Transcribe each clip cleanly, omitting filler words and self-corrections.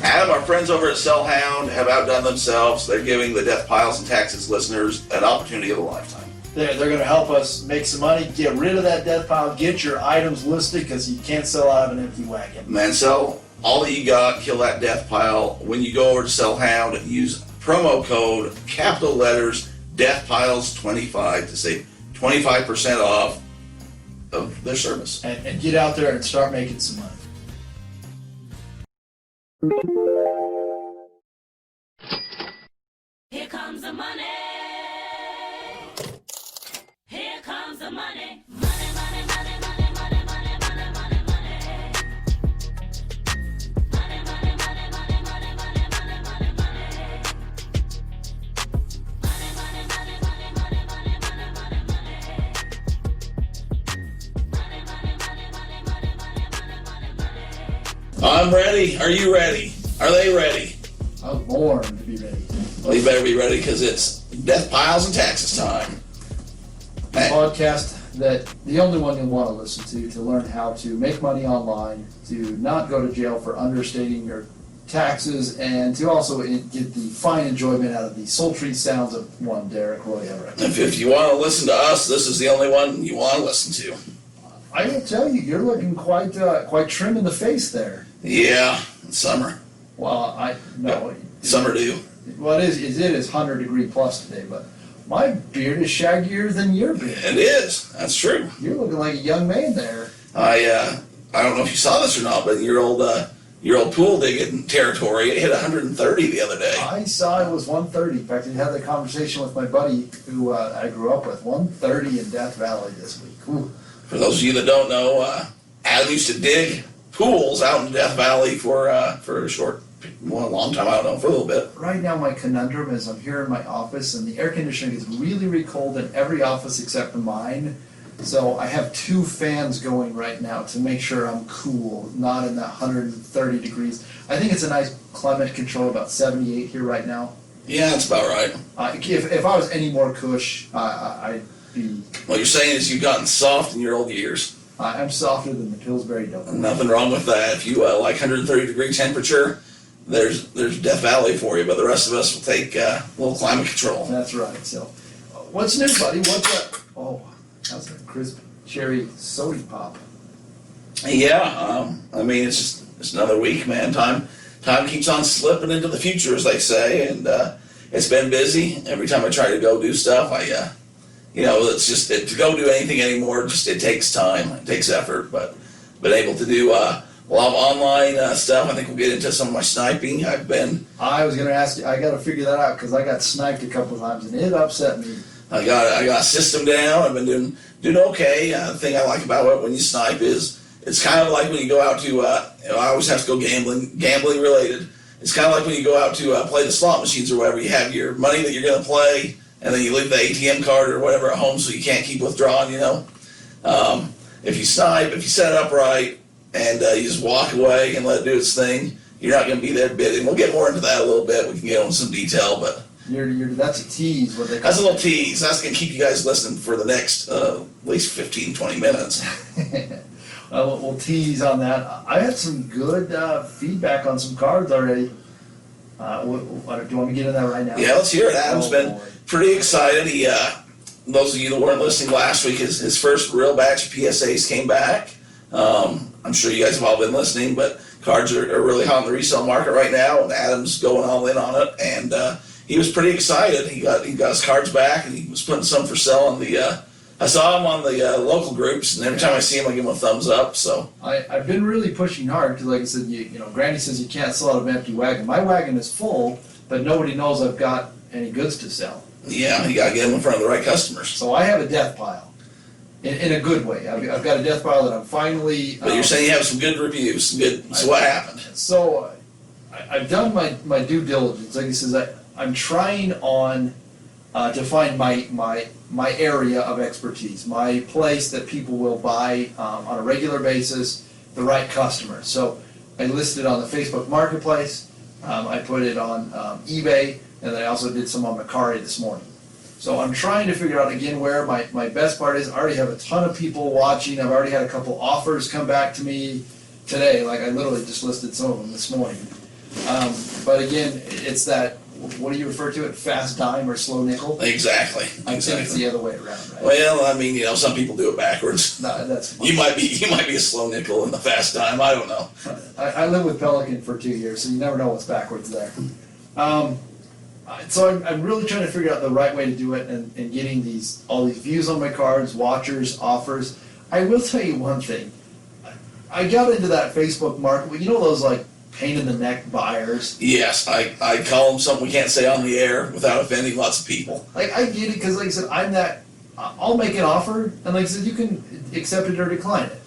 Adam, our friends over at Cellhound have outdone themselves. They're giving the Death Piles and Taxes listeners an opportunity of a lifetime. They're going to help us make some money, get rid of that death pile, get your items listed because you can't sell out of an empty wagon. Man, sell all that you got, kill that death pile. When you go over to Cellhound and use promo code, capital letters, DeathPiles25 to save 25% off of their service. And get out there and start making some money. Here comes the money. Here comes the money. Money, money, money, money, money, money, money, money, money. Money, money, money, money, money, money, money, money, money. Money, money, money, money, money, money, money, money, money. Money, money, money, money, money, money, money, money. I'm ready. Are you ready? Are they ready? I was born to be ready. Well, you better be ready because it's Death Piles and Taxes time. A podcast that the only one you'll want to listen to learn how to make money online, to not go to jail for understating your taxes, and to also get the fine enjoyment out of the sultry sounds of one Derek Roy Everett. If you want to listen to us, this is the only one you want to listen to. I will tell you, you're looking quite trim in the face there. Yeah, it's summer. Well, Summer do. Well, it is 100-degree plus today, but my beard is shaggier than your beard. It is. That's true. You're looking like a young man there. I don't know if you saw this or not, but your old pool digging territory, it hit 130 the other day. I saw it was 130. In fact, I had that conversation with my buddy who I grew up with. 130 in Death Valley this week. Ooh. For those of you that don't know, Adam used to dig pools out in Death Valley for a long time, I don't know, for a little bit. Right now, my conundrum is I'm here in my office, and the air conditioning is really, really cold in every office except for mine. So I have 2 fans going right now to make sure I'm cool, not in that 130 degrees. I think it's a nice climate control, about 78 here right now. Yeah, that's about right. If I was any more cush, I'd be... What you're saying is you've gotten soft in your old years. I'm softer than the Pillsbury Doughboy. Nothing wrong with that. If you like 130-degree temperature, there's Death Valley for you, but the rest of us will take a little climate control. That's right. So, what's new, buddy? What's up? Oh, how's that crisp cherry soda pop? Yeah, I mean, it's another week, man. Time keeps on slipping into the future, as they say, and it's been busy. Every time I try to go do stuff, it's just to go do anything anymore. It takes time, it takes effort, but been able to do a lot of online stuff. I think we'll get into some of my sniping. I was going to ask you. I got to figure that out because I got sniped a couple of times and it upset me. I got a system down. I've been doing okay. The thing I like about it when you snipe is it's kind of like when you go out to. I always have to go gambling related. It's kind of like when you go out to play the slot machines or whatever. You have your money that you're going to play, and then you leave the ATM card or whatever at home so you can't keep withdrawing. If you snipe, if you set it up right, and you just walk away and let it do its thing, you're not going to be there bidding. We'll get more into that a little bit. We can get into some detail, but that's a tease. What they call that's a little tease. That's going to keep you guys listening for the next at least 15, 20 minutes. We'll tease on that. I had some good feedback on some cards already. Do you want me to get into that right now? Yeah, let's hear it. Adam's been pretty excited. He, those of you that weren't listening last week, his first real batch of PSAs came back. I'm sure you guys have all been listening, but cards are really hot in the resale market right now, and Adam's going all in on it. And he was pretty excited. He got his cards back, and he was putting some for sale on the. I saw him on the local groups, and every time I see him, I give him a thumbs up. So I've been really pushing hard because, like I said, Granny says you can't sell out of an empty wagon. My wagon is full, but nobody knows I've got any goods to sell. Yeah, you got to get them in front of the right customers. So I have a death pile. In a good way. I've got a death pile that I'm finally... But you're saying you have some good reviews. So what happened? So I've done my due diligence. Like he says, I'm trying on to find my area of expertise, my place that people will buy on a regular basis, the right customers. So I listed on the Facebook Marketplace. I put it on eBay, and then I also did some on Mercari this morning. So I'm trying to figure out again where my best part is. I already have a ton of people watching. I've already had a couple offers come back to me today. Like I literally just listed some of them this morning. But again, it's that, what do you refer to it, fast dime or slow nickel? Exactly. I think it's the other way around, right? Well, I mean, some people do it backwards. No, that's You might be a slow nickel in the fast dime. I don't know. I lived with Pelican for 2 years, so you never know what's backwards there. So I'm really trying to figure out the right way to do it, and getting all these views on my cards, watchers, offers. I will tell you one thing. I got into that Facebook market. You know those like pain in the neck buyers? Yes, I call them something we can't say on the air without offending lots of people. Like, I get it, because like I said, I'll make an offer, and like I said, you can accept it or decline it.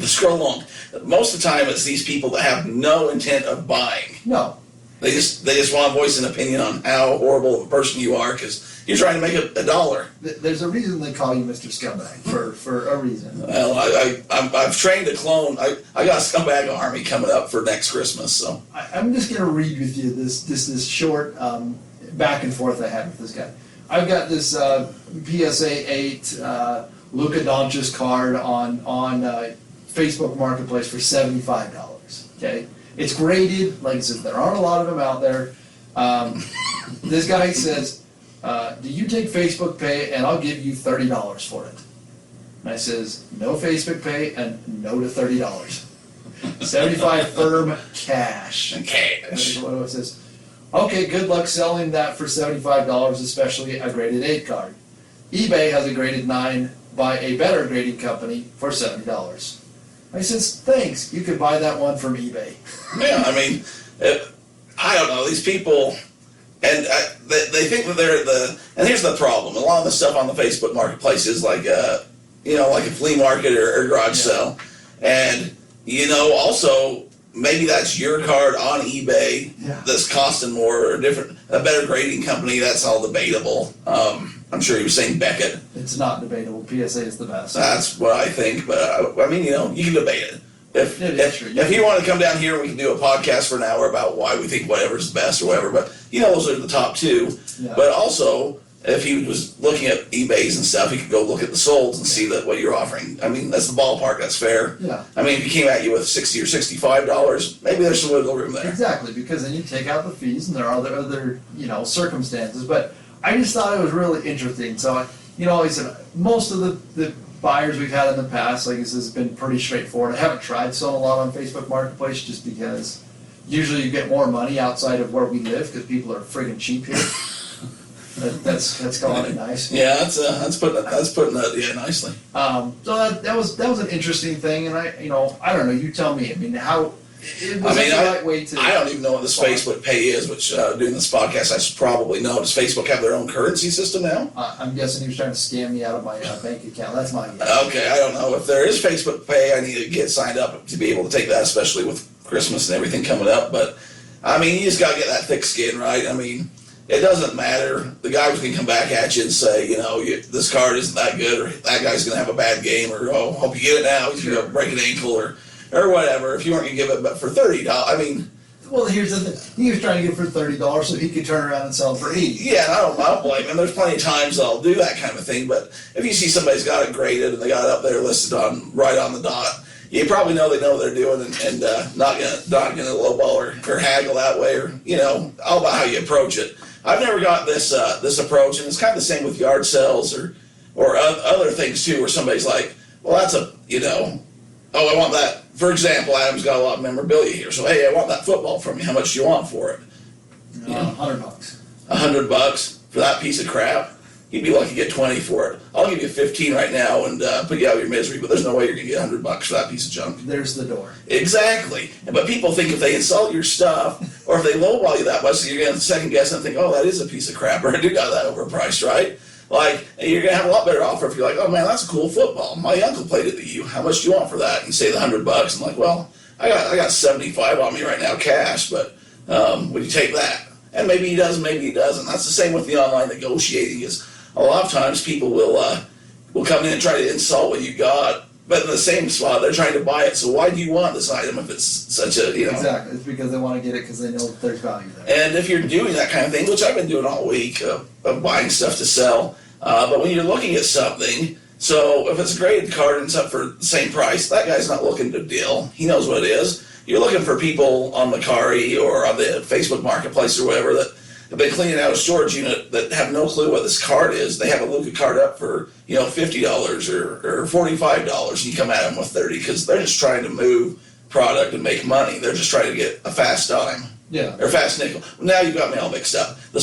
Scroll along. Most of the time, it's these people that have no intent of buying. No. They just want to voice an opinion on how horrible of a person you are because you're trying to make a dollar. There's a reason they call you Mr. Scumbag, for a reason. Well, I've trained a clone. I got a scumbag army coming up for next Christmas. So I'm just going to read with you this short back and forth I had with this guy. I've got this PSA 8 Luka Doncic card on Facebook Marketplace for $75. Okay. It's graded, like I said, there aren't a lot of them out there. This guy says, do you take Facebook Pay and I'll give you $30 for it? And I says, no Facebook Pay and no to $30. 75 firm cash. cash. What it says. Okay, good luck selling that for $75, especially a graded 8 card. eBay has a graded 9 by a better grading company for $70. I says, thanks, you could buy that one from eBay. Yeah, I mean, I don't know, these people, and they think that they're and here's the problem, a lot of the stuff on the Facebook Marketplace is like like a flea market or garage sale, and also, maybe that's your card on eBay that's costing more, or a better grading company, that's all debatable. I'm sure he was saying Beckett. It's not debatable. PSA is the best. That's what I think, but I mean, you can debate it. If you want to come down here, we can do a podcast for an hour about why we think whatever's the best or whatever, but those are the top two. Yeah. But also, if he was looking at eBays and stuff, he could go look at the solds and see that what you're offering. I mean, that's the ballpark, that's fair. Yeah. I mean, if he came at you with $60 or $65, maybe there's some wiggle room there. Exactly, because then you take out the fees and there are other circumstances. But I just thought it was really interesting. So, like I said, most of the buyers we've had in the past, like I said, has been pretty straightforward. I haven't tried selling a lot on Facebook Marketplace just because usually you get more money outside of where we live because people are friggin' cheap here. That's calling it nice. Yeah, that's putting it nicely. So that was an interesting thing, and I don't know. You tell me. I mean, how. It was the right way to. I don't even know what this Facebook Pay is. Which doing this podcast, I should probably know. Does Facebook have their own currency system now? I'm guessing he was trying to scam me out of my bank account. That's my guess. Okay, I don't know if there is Facebook Pay. I need to get signed up to be able to take that, especially with Christmas and everything coming up. But I mean, you just got to get that thick skin, right? I mean. It doesn't matter. The guy was going to come back at you and say, this card isn't that good, or that guy's going to have a bad game, or hope you get it now. He's going to break an ankle, or whatever. If you weren't going to give it, but for $30, I mean. Well, here's the thing. He was trying to get it for $30 so he could turn around and sell it for $80. Yeah, I don't blame him. There's plenty of times I'll do that kind of thing. But if you see somebody's got it graded and they got it up there listed right on the dot, you probably know they know what they're doing and not gonna lowball or haggle that way, or all about how you approach it. I've never got this approach, and it's kind of the same with yard sales or other things too, where somebody's like, well, that's I want that. For example, Adam's got a lot of memorabilia here, so hey, I want that football from you. How much do you want for it? $100. $100 for that piece of crap? You'd be lucky to get 20 for it. I'll give you 15 right now and put you out of your misery, but there's no way you're going to get $100 for that piece of junk. There's the door. Exactly. But people think if they insult your stuff, or if they lowball you that much, you're going to second guess and think, oh, that is a piece of crap, or I do got that overpriced, right? Like, you're going to have a lot better offer if you're like, oh man, that's a cool football. My uncle played it to you. How much do you want for that? And you say the $100. I'm like, well, I got 75 on me right now, cash, but would you take that? And maybe he does, maybe he doesn't. That's the same with the online negotiating. Is a lot of times people will come in and try to insult what you got, but in the same spot they're trying to buy it. So why do you want this item if it's such a Exactly. It's because they want to get it because they know there's value there. And if you're doing that kind of thing, which I've been doing all week of buying stuff to sell, but when you're looking at something, so if it's a graded card and it's up for the same price, that guy's not looking to deal. He knows what it is. you're looking for people on Macari or on the Facebook Marketplace or whatever that have been cleaning out a storage unit that have no clue what this card is. They have a Luca card up for, $50 or $45, and you come at them with 30 because they're just trying to move product and make money. They're just trying to get a fast dime. Yeah. Or fast nickel. Now you've got me all mixed up. They're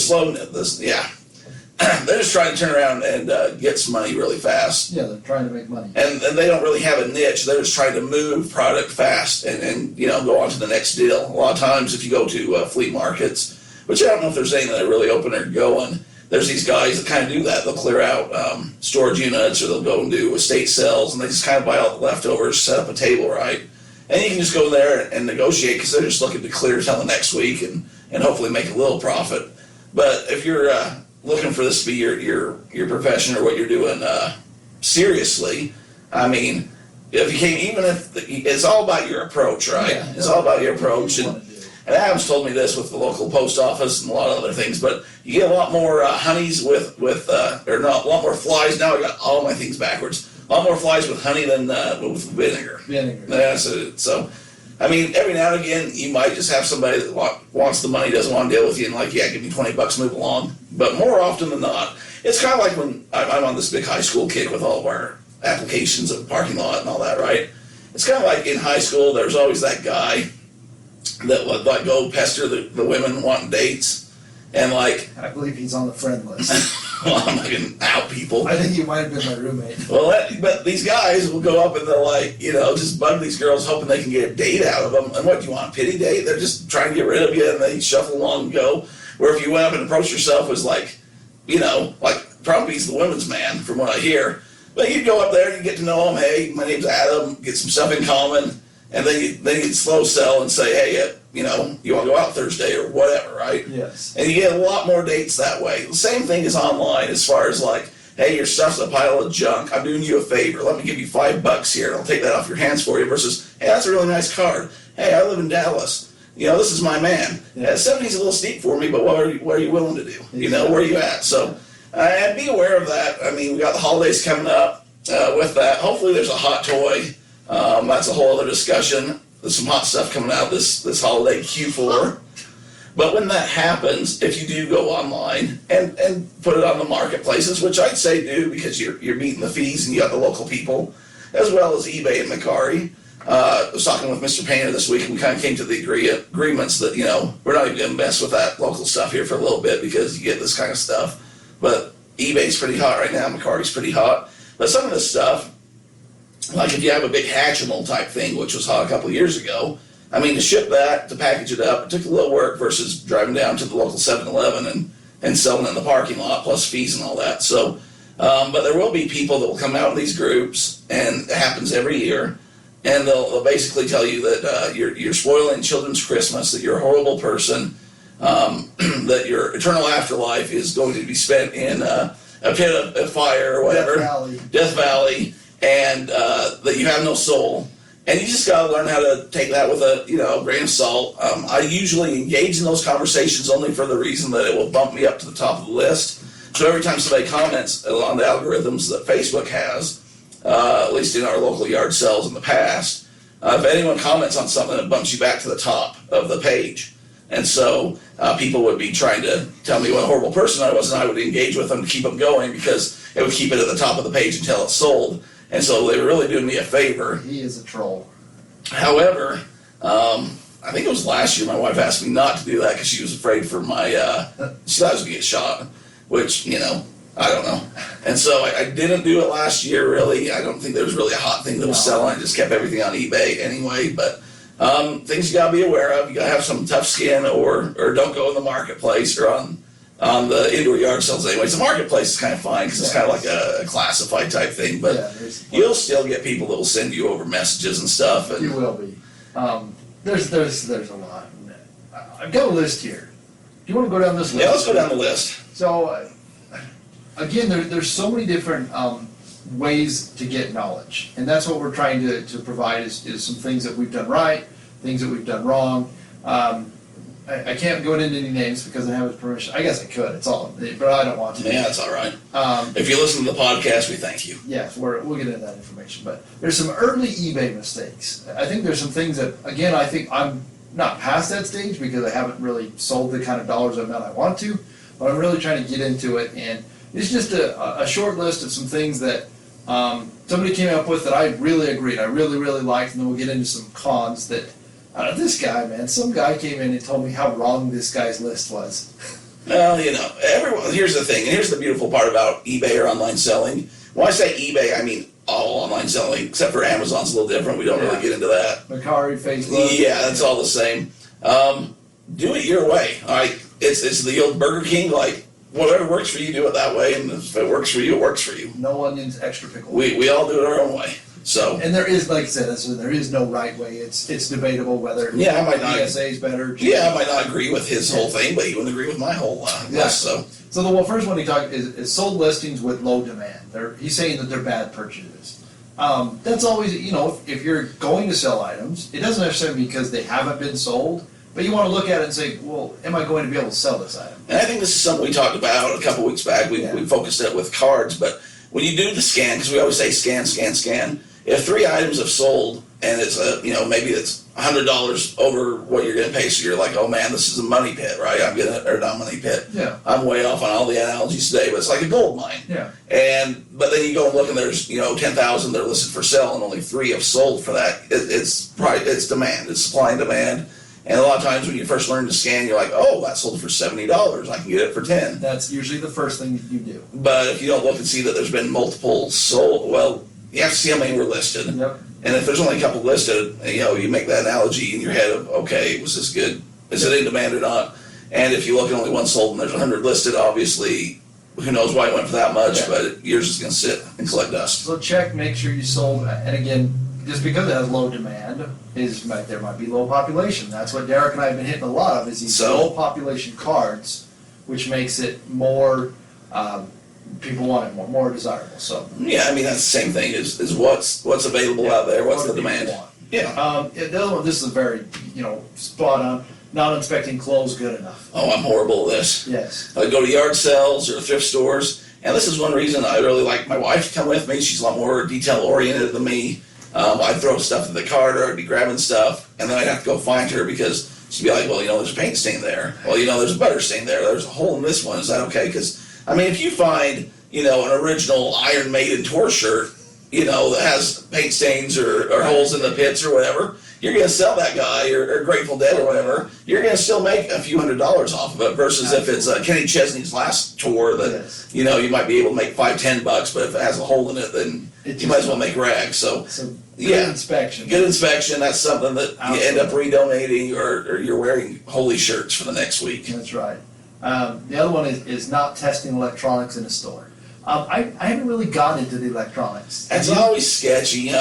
just trying to turn around and get some money really fast. Yeah, they're trying to make money. And they don't really have a niche. They're just trying to move product fast and go on to the next deal. A lot of times if you go to flea markets, which I don't know if there's any that are really open or going, there's these guys that kind of do that. They'll clear out storage units, or they'll go and do estate sales, and they just kind of buy all the leftovers, set up a table, right? And you can just go there and negotiate because they're just looking to clear till the next week and hopefully make a little profit. But if you're looking for this to be your profession or what you're doing seriously, I mean, if you came, even if it's all about your approach, right? Yeah, it's all about your approach. What you wanna do. And Adam's told me this with the local post office and a lot of other things, but you get a lot more honeys a lot more flies. Now I got all my things backwards. A lot more flies with honey than with vinegar. Vinegar. That's it. So, I mean, every now and again, you might just have somebody that wants the money, doesn't want to deal with you, and like, yeah, give me $20, move along. But more often than not, it's kind of like when I'm on this big high school kick with all of our applications of parking lot and all that, right? It's kind of like in high school, there's always that guy that would like go pester the women wanting dates, and like, I believe he's on the friend list. well, I'm not gonna out people. I think he might have been my roommate. Well, but these guys will go up and they'll like, just bug these girls hoping they can get a date out of them. And what do you want, a pity date? They're just trying to get rid of you, and they shuffle along and go. Where if you went up and approached yourself as like, like Trumpy's the women's man from what I hear. But you'd go up there and you get to know them. Hey, my name's Adam. Get some stuff in common, and then you slow sell and say, hey, you want to go out Thursday or whatever, right? Yes. And you get a lot more dates that way. The same thing is online as far as like, hey, your stuff's a pile of junk. I'm doing you a favor. Let me give you $5 here, and I'll take that off your hands for you. Versus, hey, that's a really nice card. Hey, I live in Dallas. This is my man. Yeah. 70's a little steep for me, but what are you willing to do? Exactly. Where are you at? So, and be aware of that. I mean, we got the holidays coming up with that. Hopefully there's a hot toy. That's a whole other discussion. There's some hot stuff coming out this holiday Q4. But when that happens, if you do go online and put it on the marketplaces, which I'd say do because you're meeting the fees and you got the local people, as well as eBay and Macari. I was talking with Mr. Painter this week, and we kind of came to the agreements that, we're not even going to mess with that local stuff here for a little bit because you get this kind of stuff. But eBay's pretty hot right now, Macari's pretty hot. But some of this stuff, like if you have a big Hatchimal type thing, which was hot a couple of years ago, I mean, to ship that, to package it up, it took a little work versus driving down to the local 7-Eleven and selling in the parking lot, plus fees and all that. So, but there will be people that will come out in these groups, and it happens every year, and they'll basically tell you that you're spoiling children's Christmas, that you're a horrible person, that your eternal afterlife is going to be spent in a pit of fire or whatever. Death Valley. And that you have no soul. And you just got to learn how to take that with a grain of salt. I usually engage in those conversations only for the reason that it will bump me up to the top of the list. So every time somebody comments on the algorithms that Facebook has, at least in our local yard sales in the past, if anyone comments on something, it bumps you back to the top of the page. And so people would be trying to tell me what a horrible person I was, and I would engage with them to keep them going because it would keep it at the top of the page until it's sold. And so they were really doing me a favor. He is a troll. However, I think it was last year my wife asked me not to do that because she was afraid for my, she thought I was going to get shot, which, I don't know. And so I didn't do it last year, really. I don't think there was really a hot thing that was selling. I just kept everything on eBay anyway. But things you got to be aware of. You got to have some tough skin or don't go in the marketplace or on the indoor yard sales anyways. The marketplace is kind of fine because it's kind of like a classified type thing, but you'll still get people that will send you over messages and stuff. And you will be. There's a lot. I've got a list here. Do you want to go down this list? Yeah, let's go down the list. So, again, there's so many different ways to get knowledge, and that's what we're trying to provide is some things that we've done right, things that we've done wrong. I can't go into any names because I have his permission. I guess I could. It's all, but I don't want to. Yeah, that's all right. Um, If you listen to the podcast, we thank you. Yes, we'll get into that information. But there's some early eBay mistakes. I think there's some things that, again, I think I'm not past that stage because I haven't really sold the kind of dollars amount I want to, but I'm really trying to get into it. And it's just a short list of some things that somebody came up with that I really agreed, I really, really liked, and then we'll get into some cons that, this guy, man, some guy came in and told me how wrong this guy's list was. Well, everyone. Here's the thing, and here's the beautiful part about eBay or online selling. When I say eBay, I mean all online selling, except for Amazon's a little different. We don't really get into that. Mercari, Facebook. Yeah, that's all the same. Do it your way. All right, it's the old Burger King, like whatever works for you, do it that way, and if it works for you, it works for you. No onions, extra pickle. We all do it our own way. So. And there is, like I said, there is no right way. It's debatable whether Yeah, I might not. ESA is better. Yeah, I might not agree with his whole thing, but he wouldn't agree with my whole list. So the first one he talked is sold listings with low demand. He's saying that they're bad purchases. That's always, if you're going to sell items, it doesn't necessarily because they haven't been sold, but you want to look at it and say, well, am I going to be able to sell this item? And I think this is something we talked about a couple weeks back. We focused it with cards, but when you do the scan, because we always say scan, scan, scan. If 3 items have sold and it's maybe it's $100 over what you're going to pay, so you're like, oh man, this is a money pit, right? Or not money pit. Yeah. I'm way off on all the analogies today, but it's like a gold mine. Yeah. But then you go and look and there's 10,000 that are listed for sale and only 3 have sold for that. It's demand. It's supply and demand. And a lot of times when you first learn to scan, you're like, oh, that sold for $70. I can get it for $10. That's usually the first thing that you do. But if you don't look and see that there's been multiple sold, well, you have to see how many were listed. Yep. And if there's only a couple listed, you make that analogy in your head of, okay, was this good? Is it in demand or not? And if you look at only 1 sold and there's 100 listed, obviously, who knows why it went for that much, but yours is going to sit and collect dust. So check, make sure you sold, and again, just because it has low demand, there might be low population. That's what Derek and I have been hitting a lot of, is these low population cards, which makes it more, people want it more desirable. So yeah, I mean that's the same thing. Is what's available out there? What's the demand? Yeah. The other one. This is very spot on. Not inspecting clothes good enough. Oh, I'm horrible at this. Yes. I go to yard sales or thrift stores, and this is one reason I really like my wife to come with me. She's a lot more detail oriented than me. I'd throw stuff in the cart, or I'd be grabbing stuff, and then I'd have to go find her because she'd be like, well, there's a paint stain there. Well, there's a butter stain there. There's a hole in this one. Is that okay? Because if you find, an original Iron Maiden tour shirt, that has paint stains or holes in the pits or whatever, you're going to sell that guy or Grateful Dead or whatever. You're going to still make a few $100s off of it versus if it's Kenny Chesney's last tour that, you might be able to make $5-10, but if it has a hole in it, then you might as well make rags. So good inspection. Good inspection. That's something that you end up redonating or you're wearing holy shirts for the next week. That's right. The other one is not testing electronics in a store. I haven't really gotten into the electronics. It's always sketchy.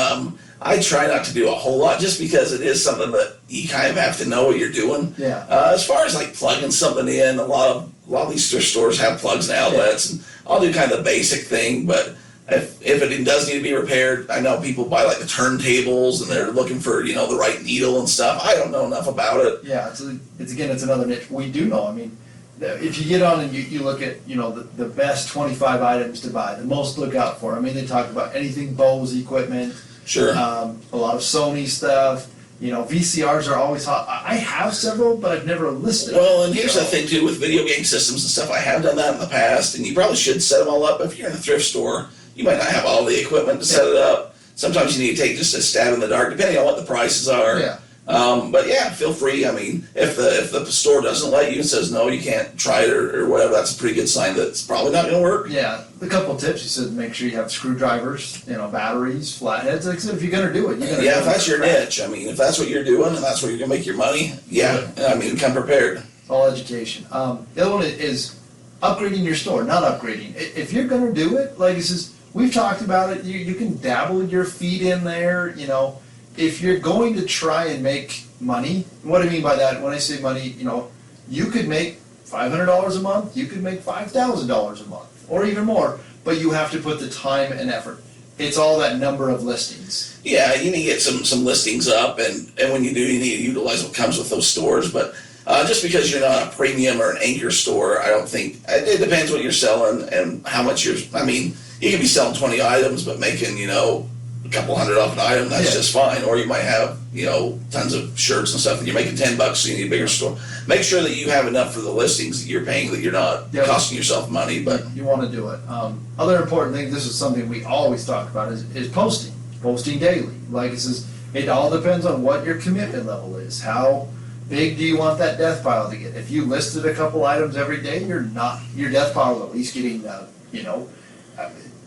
I try not to do a whole lot just because it is something that you kind of have to know what you're doing. Yeah. As far as like plugging something in, a lot of these thrift stores have plugs and outlets, and I'll do kind of the basic thing. But if it does need to be repaired, I know people buy like the turntables and they're looking for the right needle and stuff. I don't know enough about it. Yeah, it's another niche. We do know. I mean, if you get on and you look at the best 25 items to buy, the most look out for. I mean, they talk about anything Bose equipment. Sure. A lot of Sony stuff. VCRs are always hot. I have several, but I've never listed. Well, and here's the thing too with video game systems and stuff. I have done that in the past, and you probably should set them all up. If you're in a thrift store, you might not have all the equipment to set it up. Sometimes you need to take just a stab in the dark, depending on what the prices are. Yeah. But yeah, feel free. I mean, if the store doesn't let you and says no, you can't try it or whatever, that's a pretty good sign that it's probably not going to work. Yeah, a couple of tips. You said make sure you have screwdrivers, batteries, flatheads. Like I said, if you're going to do it, you're going to. Yeah, if that's your niche. I mean, if that's what you're doing and that's where you're going to make your money, yeah. I mean, come prepared. All education. The other one is upgrading your store, not upgrading. If you're going to do it, like it says, we've talked about it. You can dabble your feet in there. If you're going to try and make money, what I mean by that, when I say money, you could make $500 a month, you could make $5,000 a month, or even more, but you have to put the time and effort. It's all that number of listings. Yeah, you need to get some listings up, and when you do, you need to utilize what comes with those stores. But Just because you're not a premium or an anchor store, I don't think, it depends what you're selling and how much I mean, you can be selling 20 items, but making, a couple hundred off an item, that's just fine. Or you might have, tons of shirts and stuff, and you're making $10, so you need a bigger store. Make sure that you have enough for the listings that you're paying, that you're not costing yourself money, but. You want to do it. Other important thing, this is something we always talk about, is posting daily. Like it says, it all depends on what your commitment level is. How big do you want that death pile to get? If you listed a couple items every day, your death pile is at least getting,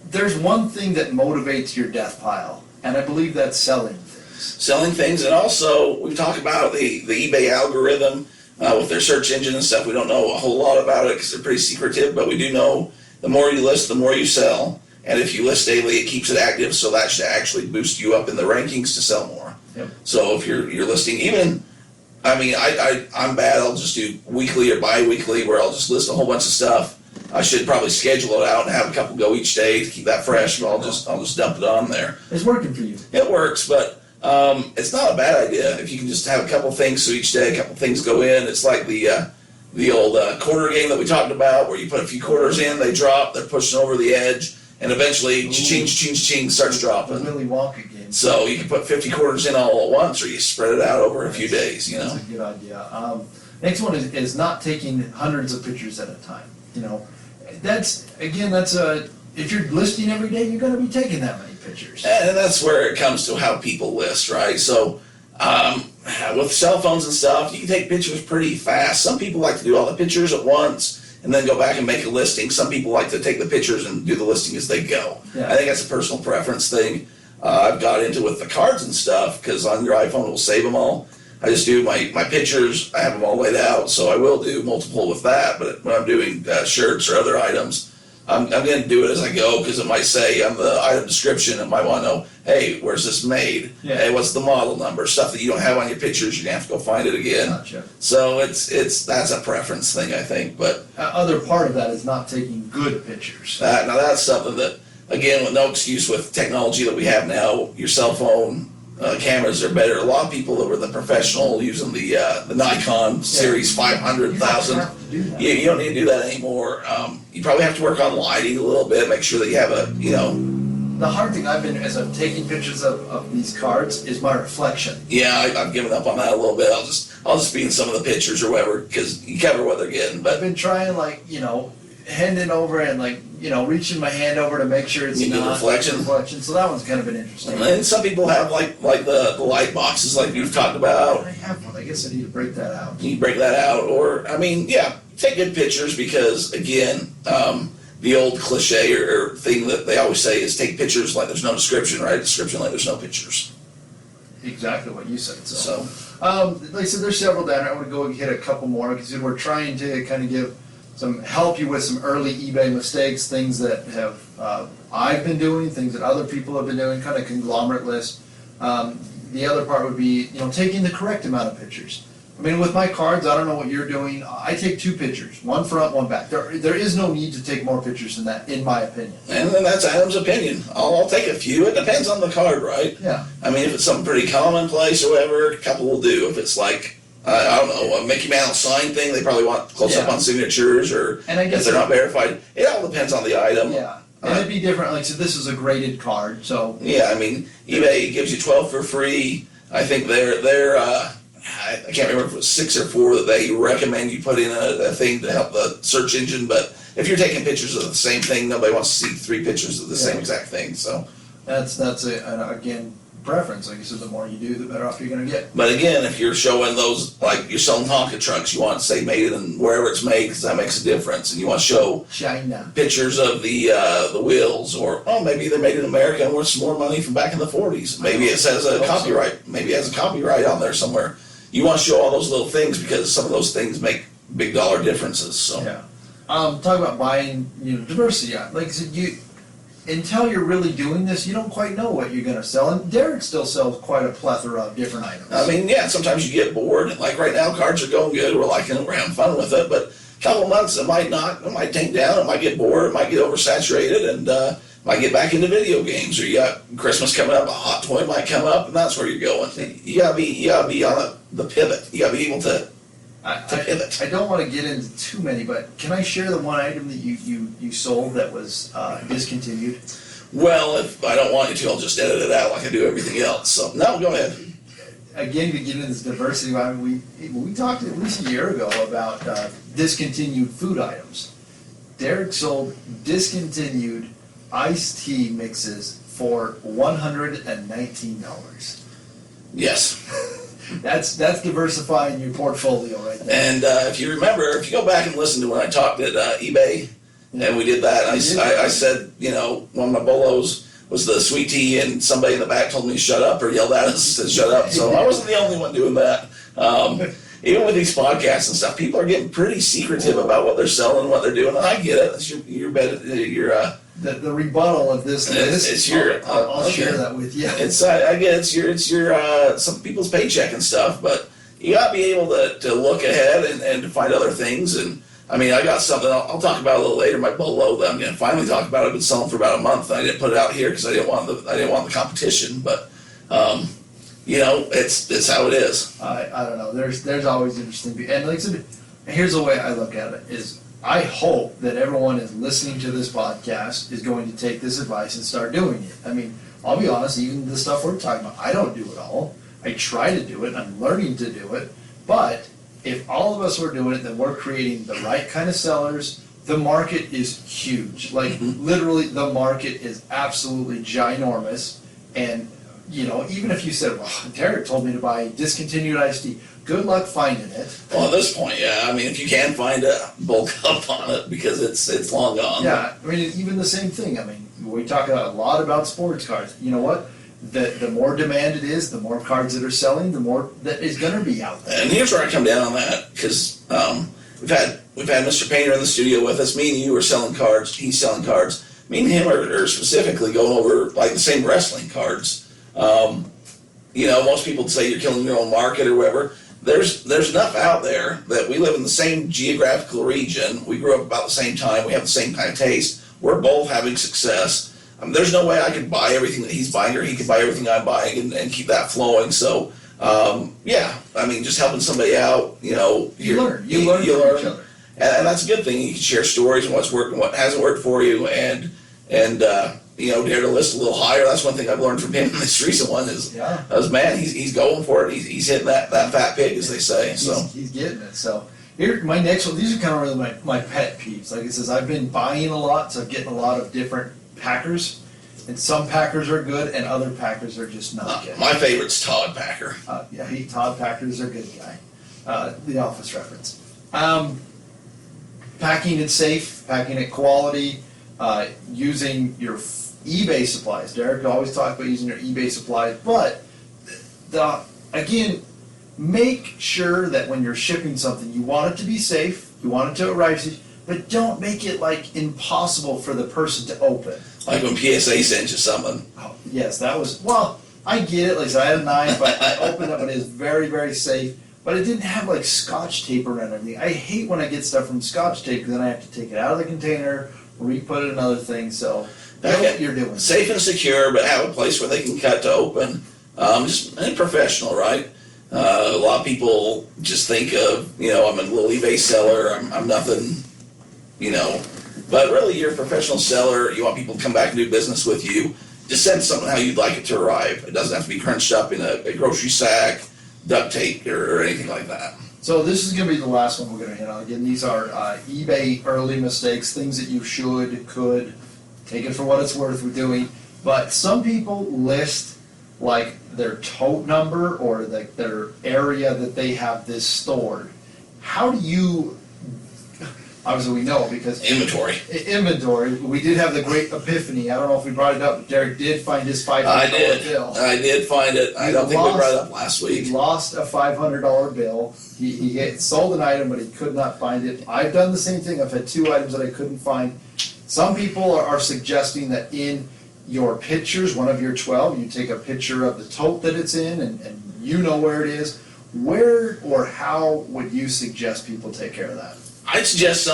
there's one thing that motivates your death pile, and I believe that's selling things. Selling things, and also we talk about the eBay algorithm with their search engine and stuff. We don't know a whole lot about it because they're pretty secretive, but we do know the more you list, the more you sell. And if you list daily, it keeps it active, so that should actually boost you up in the rankings to sell more. Yep. So if you're listing, even, I'm bad. I'll just do weekly or bi-weekly, where I'll just list a whole bunch of stuff. I should probably schedule it out and have a couple go each day to keep that fresh, but I'll just dump it on there. It's working for you. It works, but it's not a bad idea if you can just have a couple things, so each day a couple things go in. It's like the old quarter game that we talked about, where you put a few quarters in, they drop, they're pushing over the edge, and eventually cha-ching, cha-ching, cha-ching starts dropping. The Willy Wonka game. So you can put 50 quarters in all at once, or you spread it out over a few days, That's a good idea. Next one is not taking hundreds of pictures at a time. If you're listing every day, you're going to be taking that many pictures. And that's where it comes to how people list, right? So with cell phones and stuff, you can take pictures pretty fast. Some people like to do all the pictures at once and then go back and make a listing. Some people like to take the pictures and do the listing as they go. Yeah. I think that's a personal preference thing. I've got into with the cards and stuff, because on your iPhone it will save them all. I just do my pictures, I have them all laid out, so I will do multiple with that, but when I'm doing shirts or other items, I'm going to do it as I go, because it might say on the item description, it might want to know, hey, where's this made? Yeah. Hey, what's the model number? Stuff that you don't have on your pictures, you're going to have to go find it again. Gotcha. So that's a preference thing, I think, but. Other part of that is not taking good pictures. Now that's something that, again, with no excuse with technology that we have now, your cell phone, cameras are better. A lot of people that were the professional using the Nikon Series 500,000. You don't need to do that anymore. You probably have to work on lighting a little bit, make sure that you have The hard thing as I'm taking pictures of these cards is my reflection. Yeah, I've given up on that a little bit. I'll just be in some of the pictures or whatever, because you cover what they're getting. But I've been trying, handing over and reaching my hand over to make sure it's not reflection. So that one's kind of been interesting. And some people have like the light boxes like you've talked about. I have one. I guess I need to break that out. You break that out, or take good pictures, because again, the old cliche or thing that they always say is take pictures like there's no description, right? Description like there's no pictures. Exactly what you said. So, like I said, there's several down there. I want to go and hit a couple more, because we're trying to kind of help you with some early eBay mistakes, things that have I've been doing, things that other people have been doing, kind of conglomerate list. The other part would be, taking the correct amount of pictures. With my cards, I don't know what you're doing. I take 2 pictures, one front, one back. There is no need to take more pictures than that, in my opinion. And then that's Adam's opinion. I'll take a few. It depends on the card, right? Yeah. If it's something pretty commonplace or whatever, a couple will do. If it's like, I don't know, a Mickey Mouse sign thing, they probably want close up on signatures, or and I guess if they're not verified. It all depends on the item. Yeah. And it'd be different. Like, so this is a graded card, so. Yeah, eBay gives you 12 for free. I think they're I can't remember if it was 6 or 4 that they recommend you put in a thing to help the search engine, but if you're taking pictures of the same thing, nobody wants to see 3 pictures of the same exact thing, so. That's again, preference. Like you said, the more you do, the better off you're gonna get. But again, if you're showing those, like you're selling Tonka trucks, you want to say made in wherever it's made, because that makes a difference, and you want to show China pictures of the wheels, or maybe they're made in America and worth some more money from back in the 40s. Maybe it says a copyright. Maybe it has a copyright on there somewhere. You want to show all those little things, because some of those things make big dollar differences. So yeah. Talk about buying, diversity. Like I said, until you're really doing this, you don't quite know what you're going to sell. And Derek still sells quite a plethora of different items. Sometimes you get bored. Like right now, cards are going good. We're liking it. We're having fun with it. But a couple of months, it might not. It might tank down. It might get bored. It might get oversaturated, and might get back into video games. Or you got Christmas coming up. A hot toy might come up, and that's where you're going. You gotta be on the pivot. You gotta be able to to pivot. I don't want to get into too many, but can I share the one item that you sold that was discontinued? Well, if I don't want you to, I'll just edit it out like I do everything else. So, no, go ahead. Again, to get into this diversity, I mean, we talked at least a year ago about discontinued food items. Derek sold discontinued iced tea mixes for $119. Yes. That's diversifying your portfolio right there. And if you remember, if you go back and listen to when I talked at eBay, and we did that, I said, you know, one of my bolos was the sweet tea, and somebody in the back told me to shut up or yelled at us and said shut up. So I wasn't the only one doing that. Even with these podcasts and stuff, people are getting pretty secretive about what they're selling and what they're doing. And I get it. It's your the rebuttal of this. It's your. I'll okay. share that with you. It's I get it's your some people's paycheck and stuff, but you gotta be able to look ahead and to find other things. And I mean, I got something I'll talk about a little later. My bolo that I'm gonna finally talk about. I've been selling for about a month. I didn't put it out here because I didn't want the competition, but. You know, it's how it is. I don't know. There's always interesting, and like I said, here's the way I look at it: is I hope that everyone is listening to this podcast is going to take this advice and start doing it. I mean, I'll be honest, even the stuff we're talking about, I don't do it all. I try to do it. I'm learning to do it. But if all of us were doing it, then we're creating the right kind of sellers. The market is huge. Like literally, the market is absolutely ginormous, and. You know, even if you said, well, Derek told me to buy discontinued iced tea, good luck finding it. Well, at this point, yeah. I mean, if you can find it, bulk up on it because it's long gone. Yeah, I mean, even the same thing. I mean, we talk a lot about sports cards. You know what? The more demand it is, the more cards that are selling, the more that is going to be out there. And here's where I come down on that because we've had Mr. Painter in the studio with us. Me and you are selling cards. He's selling cards. Me and him are specifically going over like the same wrestling cards. You know, most people say you're killing your own market or whatever. There's enough out there that we live in the same geographical region. We grew up about the same time. We have the same kind of taste. We're both having success. There's no way I could buy everything that he's buying or he could buy everything I'm buying and keep that flowing. So, yeah, I mean, just helping somebody out, you know. You learn from each other. And that's a good thing. You can share stories and what's worked and what hasn't worked for you and you know, dare to list a little higher. That's one thing I've learned from him. This recent one is man, he's going for it. He's hitting that fat pig, as they say. So he's getting it. So here, my next one. These are kind of really my pet peeves. Like it says, I've been buying a lot, so I'm getting a lot of different packers, and some packers are good, and other packers are just not good. My favorite's Todd Packer. Yeah, Todd Packer's a good guy. The Office reference. Packing it safe, packing it quality. Using your eBay supplies. Derek always talks about using your eBay supplies, but again, make sure that when you're shipping something, you want it to be safe, you want it to arrive safe, but don't make it like impossible for the person to open. Like when PSA sends you something. Oh, yes, that was, well, I get it. Like I said, I had a knife, I opened it, but it is very, very safe. But it didn't have like Scotch tape around everything. I hate when I get stuff from Scotch tape because then I have to take it out of the container, re-put it in another thing, so know what you're doing. Safe and secure, but have a place where they can cut to open. Just and professional, right? A lot of people just think of, you know, I'm a little eBay seller, I'm nothing, you know. But really, you're a professional seller. You want people to come back and do business with you. Just send something how you'd like it to arrive. It doesn't have to be crunched up in a grocery sack, duct tape, or anything like that. So this is going to be the last one we're going to hit on. Again, these are eBay early mistakes, things that you could, take it for what it's worth with doing. But some people list like their tote number or their area that they have this stored. How do you, obviously we know because Inventory. We did have the great epiphany. I don't know if we brought it up, but Derek did find his $500 bill. I did find it. I don't think we brought it up last week. He lost a $500 bill. He sold an item, but he could not find it. I've done the same thing. I've had 2 items that I couldn't find. Some people are suggesting that in your pictures, one of your 12, you take a picture of the tote that it's in and you know where it is. Where or how would you suggest people take care of that? I'd suggest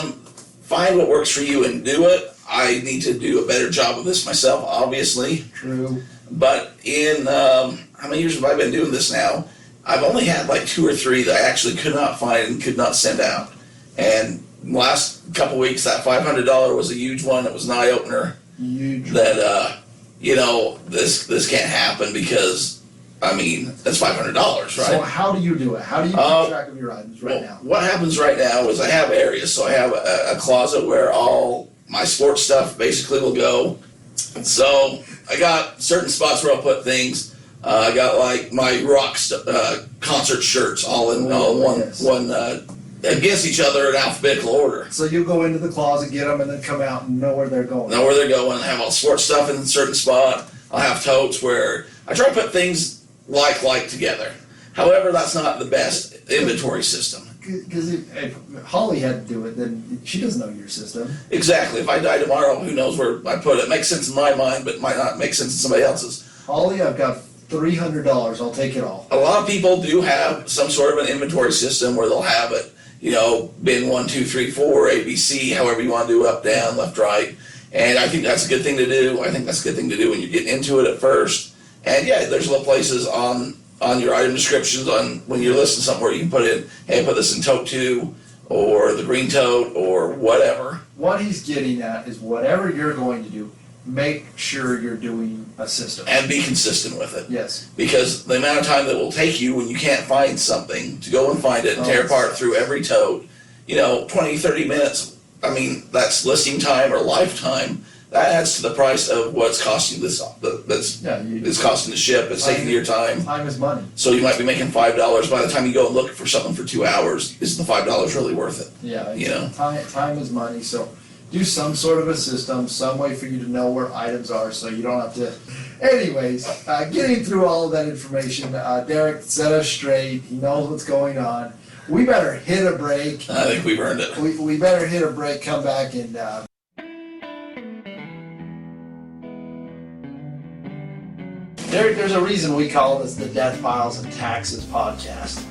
find what works for you and do it. I need to do a better job of this myself, obviously. True. But in, how many years have I been doing this now? I've only had like 2 or 3 that I actually could not find and could not send out. And last couple weeks, that $500 was a huge one. It was an eye opener. Huge. That this can't happen because that's $500, right? So how do you do it? How do you keep track of your items right now? What happens right now is I have areas. So I have a closet where all my sports stuff basically will go. So I got certain spots where I'll put things. I got like my concert shirts all in one against each other in alphabetical order. So you go into the closet, get them, and then come out and know where they're going. Know where they're going. I have all sports stuff in a certain spot. I'll have totes where I try to put things like together. However, that's not the best inventory system. Because if Holly had to do it, then she doesn't know your system. Exactly. If I die tomorrow, who knows where I put it. It makes sense in my mind, but it might not make sense in somebody else's. Holly, I've got $300. I'll take it all. A lot of people do have some sort of an inventory system where they'll have it, bin 1, 2, 3, 4, ABC, however you want to do, up, down, left, right. And I think that's a good thing to do. I think that's a good thing to do when you're getting into it at first. And yeah, there's little places on your item descriptions on when you're listing something where you can put in, hey, put this in tote 2 or the green tote or whatever. What he's getting at is whatever you're going to do, make sure you're doing a system. And be consistent with it. Yes. Because the amount of time that will take you when you can't find something to go and find it and tear apart through every tote, 20, 30 minutes, that's listing time or lifetime. That adds to the price of what's costing this. It's costing to ship. It's taking your time. Time is money. So you might be making $5. By the time you go and look for something for 2 hours, is the $5 really worth it? Yeah. Time is money. So do some sort of a system, some way for you to know where items are, so you don't have to. Anyways, getting through all of that information, Derek set us straight. He knows what's going on. We better hit a break. I think we've earned it. We better hit a break. Come back and. There's a reason we call this the DeathPiles and Taxes podcast.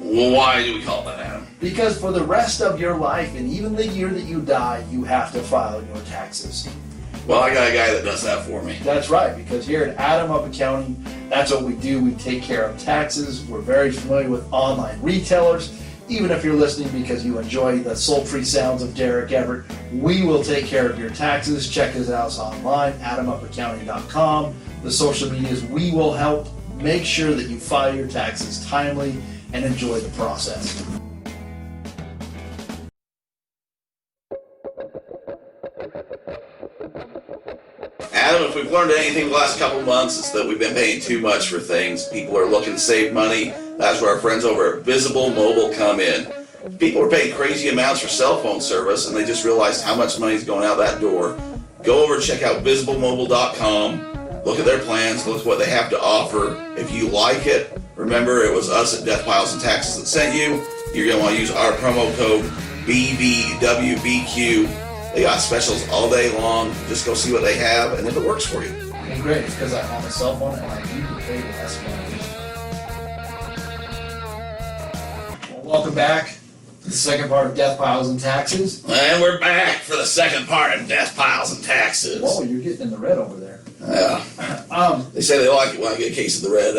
Well, why do we call it that, Adam? Because for the rest of your life, and even the year that you die, you have to file your taxes. Well, I got a guy that does that for me. That's right, because here at Adam Up Accounting, that's what we do. We take care of taxes. We're very familiar with online retailers. Even if you're listening because you enjoy the sultry sounds of Derek Everett, we will take care of your taxes. Check us out online, adamupaccounting.com. The social medias, we will help make sure that you file your taxes timely and enjoy the process. Adam, if we've learned anything the last couple of months, it's that we've been paying too much for things. People are looking to save money. That's where our friends over at Visible Mobile come in. People are paying crazy amounts for cell phone service, and they just realized how much money is going out that door. Go over and check out visiblemobile.com. Look at their plans, look at what they have to offer. If you like it, remember it was us at DeathPiles and Taxes that sent you. You're going to want to use our promo code BVWBQ. They got specials all day long. Just go see what they have, and if it works for you. And great, because I'm on a cell phone and I need to pay less money. Well, welcome back to the second part of DeathPiles and Taxes. And we're back for the second part of DeathPiles and Taxes. Whoa, you're getting in the red over there. Yeah. They say they like it when I get a case of the red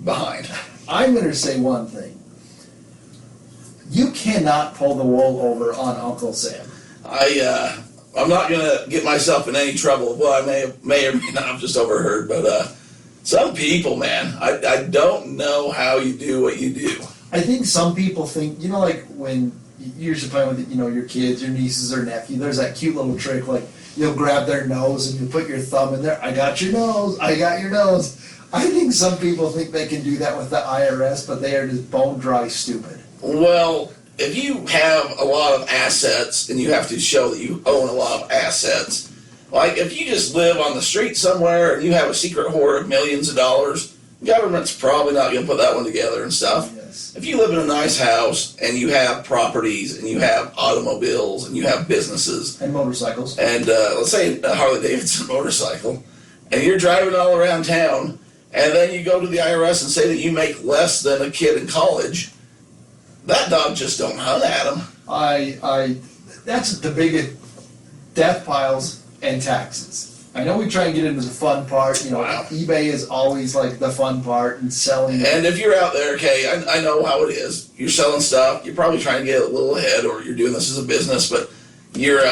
behind. I'm going to say one thing. You cannot pull the wool over on Uncle Sam. I'm not going to get myself in any trouble. Well, I may or may not have just overheard, but some people, man, I don't know how you do what you do. I think some people think, like when you're usually playing with, your kids, your nieces or nephew, there's that cute little trick, like you'll grab their nose and you put your thumb in there. I got your nose. I got your nose. I think some people think they can do that with the IRS, but they are just bone dry stupid. Well, if you have a lot of assets and you have to show that you own a lot of assets, like if you just live on the street somewhere and you have a secret hoard of millions of dollars, the government's probably not going to put that one together and stuff. Yes. If you live in a nice house and you have properties and you have automobiles and you have businesses and motorcycles and let's say a Harley Davidson motorcycle, and you're driving all around town, and then you go to the IRS and say that you make less than a kid in college, that dog just don't hunt at him. That's the biggest DeathPiles and Taxes. I know we try and get into the fun part, you know, Wow. eBay is always like the fun part and selling. And if you're out there, okay, I know how it is. You're selling stuff. You're probably trying to get a little ahead, or you're doing this as a business, but you're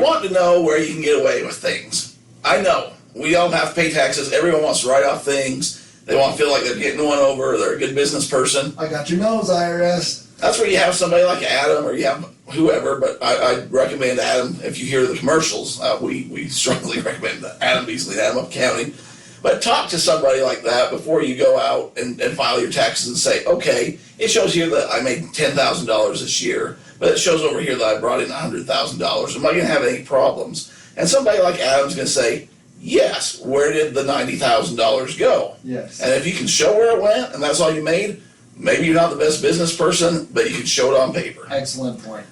wanting to know where you can get away with things. I know we all have to pay taxes. Everyone wants to write off things. They want to feel like they're getting one over. Or they're a good business person. I got your nose, IRS. That's where you have somebody like Adam, or you have whoever. But I recommend Adam if you hear the commercials. We strongly recommend Adam Beasley, Adam Up County. But talk to somebody like that before you go out and file your taxes and say, okay, it shows here that I made $10,000 this year, but it shows over here that I brought in $100,000. Am I going to have any problems? And somebody like Adam's going to say, yes, where did the $90,000 go? Yes. And if you can show where it went and that's all you made, maybe you're not the best business person, but you can show it on paper. Excellent point.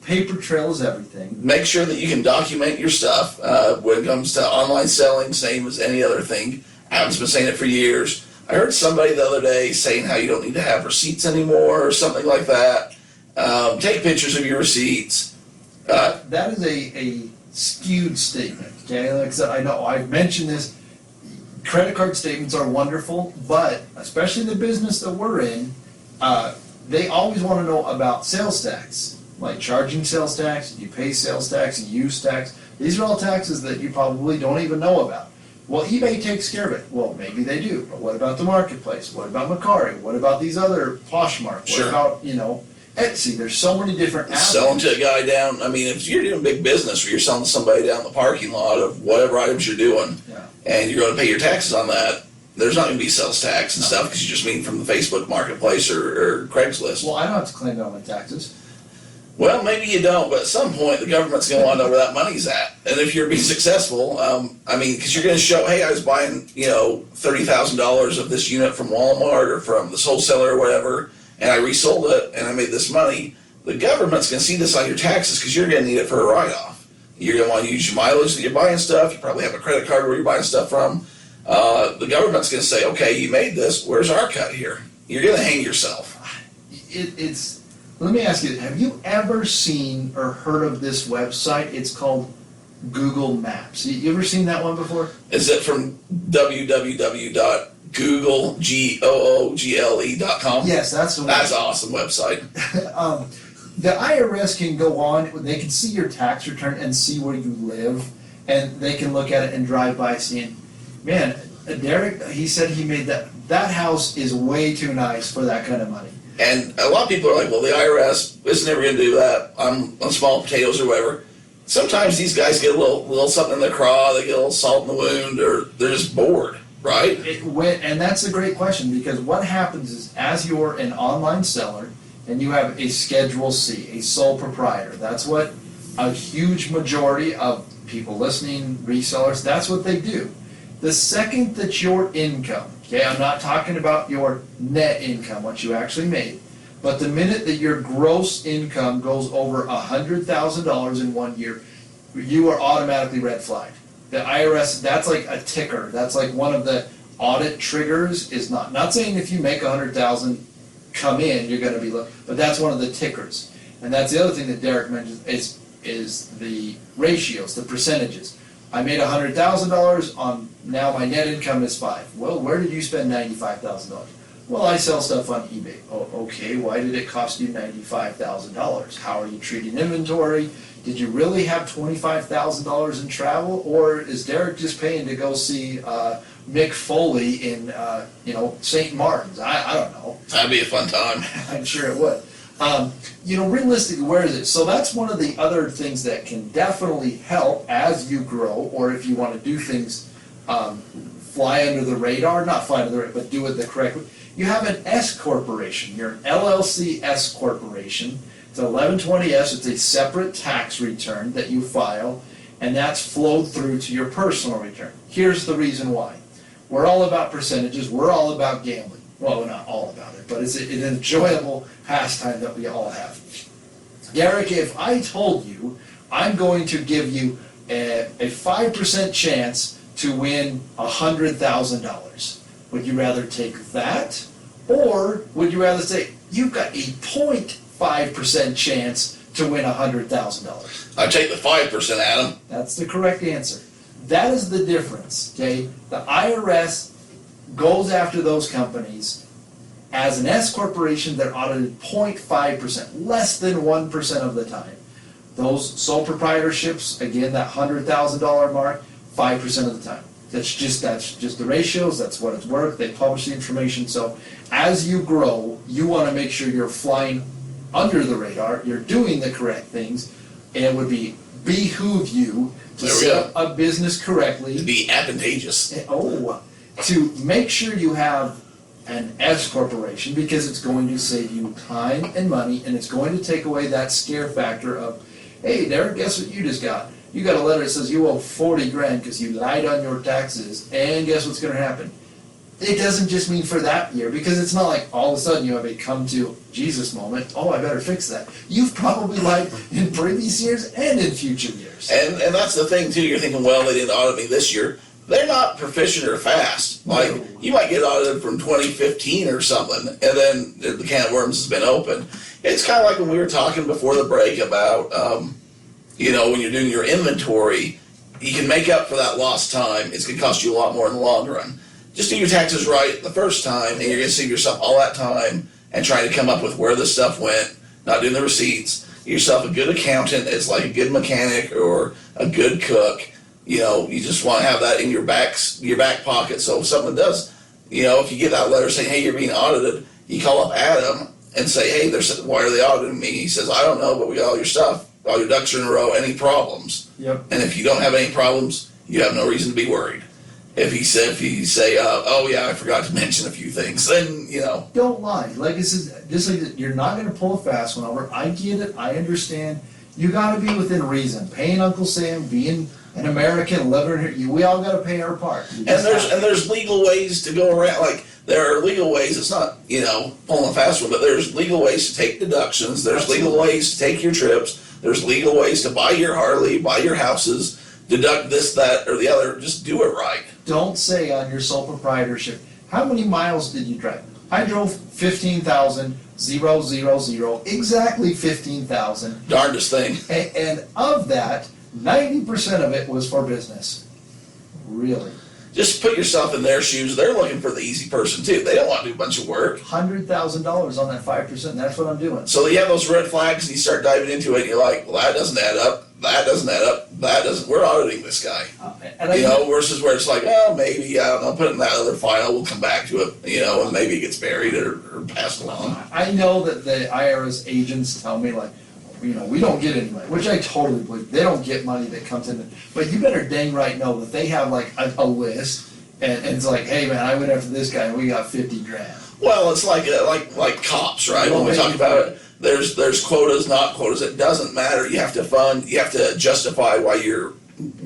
Paper trail is everything. Make sure that you can document your stuff when it comes to online selling, same as any other thing. Adam's been saying it for years. I heard somebody the other day saying how you don't need to have receipts anymore or something like that. Take pictures of your receipts. That is a skewed statement, okay? Like I said, I know I've mentioned this. Credit card statements are wonderful, but especially the business that we're in, they always want to know about sales tax, like charging sales tax, you pay sales tax, use tax. These are all taxes that you probably don't even know about. Well, eBay takes care of it. Well, maybe they do, but what about the marketplace? What about Macari? What about these other Poshmark? Sure. What about, you know, Etsy? There's so many different avenues. Selling to a guy down, I mean, if you're doing big business where you're selling to somebody down the parking lot of whatever items you're doing, Yeah. and you're going to pay your taxes on that, there's not going to be sales tax and stuff because you just mean from the Facebook Marketplace or Craigslist. Well, I don't have to claim it on my taxes. Well, maybe you don't, but at some point the government's going to want to know where that money's at. And if you're being successful, I mean, because you're going to show, hey, I was buying, you know, $30,000 of this unit from Walmart or from this wholesaler or whatever, and I resold it and I made this money. The government's going to see this on your taxes because you're going to need it for a write-off. You're going to want to use your mileage that you're buying stuff. You probably have a credit card where you're buying stuff from. The government's going to say, okay, you made this. Where's our cut here? You're going to hang yourself. It's. Let me ask you, have you ever seen or heard of this website? It's called Google Maps. You ever seen that one before? Is it from www.google.com? Yes, that's the one. That's an awesome website. The IRS can go on, they can see your tax return and see where you live, and they can look at it and drive by seeing, man, Derek, he said he made that house is way too nice for that kind of money. And a lot of people are like, well, the IRS is never going to do that on small potatoes or whatever. Sometimes these guys get a little something in their craw, they get a little salt in the wound, or they're just bored, right? And that's a great question, because what happens is, as you're an online seller and you have a Schedule C, a sole proprietor, that's what a huge majority of people listening, resellers, that's what they do. The second that your income, okay, I'm not talking about your net income, what you actually made, but the minute that your gross income goes over $100,000 in 1 year, you are automatically red flagged. The IRS, that's like a ticker. That's like one of the audit triggers. Is not saying if you make $100,000 come in, you're going to be low, but that's one of the tickers. And that's the other thing that Derek mentions is the ratios, the percentages. I made $100,000 on, now my net income is $5. Well, where did you spend $95,000? Well, I sell stuff on eBay. Oh, okay, why did it cost you $95,000? How are you treating inventory? Did you really have $25,000 in travel? Or is Derek just paying to go see Mick Foley in, St. Martin's? I don't know. That'd be a fun time. I'm sure it would. Realistically, where is it? So that's one of the other things that can definitely help as you grow, or if you want to do things fly under the radar, not fly under the radar, but do it the correct way. You have an S corporation. You're an LLC S corporation. It's an 1120S. It's a separate tax return that you file, and that's flowed through to your personal return. Here's the reason why. We're all about percentages. We're all about gambling. Well, we're not all about it, but it's an enjoyable pastime that we all have. Derek, if I told you I'm going to give you a 5% chance to win $100,000, would you rather take that? Or would you rather say, you've got a 0.5% chance to win $100,000? I take the 5%, Adam. That's the correct answer. that is the difference, okay? The IRS goes after those companies. As an S corporation, they're audited 0.5%, less than 1% of the time. Those sole proprietorships, again, that $100,000 mark, 5% of the time. That's just the ratios, that's what it's worth, they publish the information. So as you grow, you want to make sure you're flying under the radar, you're doing the correct things, and it would behoove you to set up a business correctly. It'd be advantageous. To make sure you have an S corporation, because it's going to save you time and money, and it's going to take away that scare factor of, hey, Derek, guess what you just got? You got a letter that says you owe 40 grand because you lied on your taxes, and guess what's going to happen? It doesn't just mean for that year, because it's not like all of a sudden you have a come to Jesus moment, oh, I better fix that. You've probably lied in previous years and in future years. And that's the thing, too. You're thinking, well, they didn't audit me this year. They're not proficient or fast. Like, you might get audited from 2015 or something, and then the can of worms has been opened. It's kind of like when we were talking before the break about, when you're doing your inventory, you can make up for that lost time. It's going to cost you a lot more in the long run. Just do your taxes right the first time, and you're going to save yourself all that time and try to come up with where this stuff went, not doing the receipts. Get yourself a good accountant. It's like a good mechanic or a good cook. You just want to have that in your back pocket. So if something does, if you get that letter saying, hey, you're being audited, you call up Adam and say, hey, why are they auditing me? He says, I don't know, but we got all your stuff. All your ducks are in a row. Any problems? Yep. And if you don't have any problems, you have no reason to be worried. If you say, oh yeah, I forgot to mention a few things, then, Don't lie. Like I said, just like you're not going to pull a fast one over. I get it. I understand. You got to be within reason. Paying Uncle Sam, being an American, living here, we all got to pay our part. And there's legal ways to go around. Like, there are legal ways. It's not, pulling a fast one, but there's legal ways to take deductions. There's legal ways to take your trips. There's legal ways to buy your Harley, buy your houses, deduct this, that, or the other. Just do it right. Don't say on your sole proprietorship, how many miles did you drive? I drove 15,000, exactly 15,000. Darndest thing. And of that, 90% of it was for business. Really. Just put yourself in their shoes. They're looking for the easy person, too. They don't want to do a bunch of work. $100,000 on that 5%, that's what I'm doing. So you have those red flags, and you start diving into it, and you're like, well, that doesn't add up. That doesn't add up. That doesn't. We're auditing this guy. Versus where it's like, oh, maybe, I don't know, put it in that other file. We'll come back to it, and maybe it gets buried or passed along. I know that the IRS agents tell me, like, we don't get any money, which I totally believe. They don't get money that comes in. But you better dang right know that they have, like, a list, and it's like, hey, man, I went after this guy, and we got 50 grand. Well, it's like cops, right? When we talk about it, there's quotas, not quotas. It doesn't matter. You have to justify why your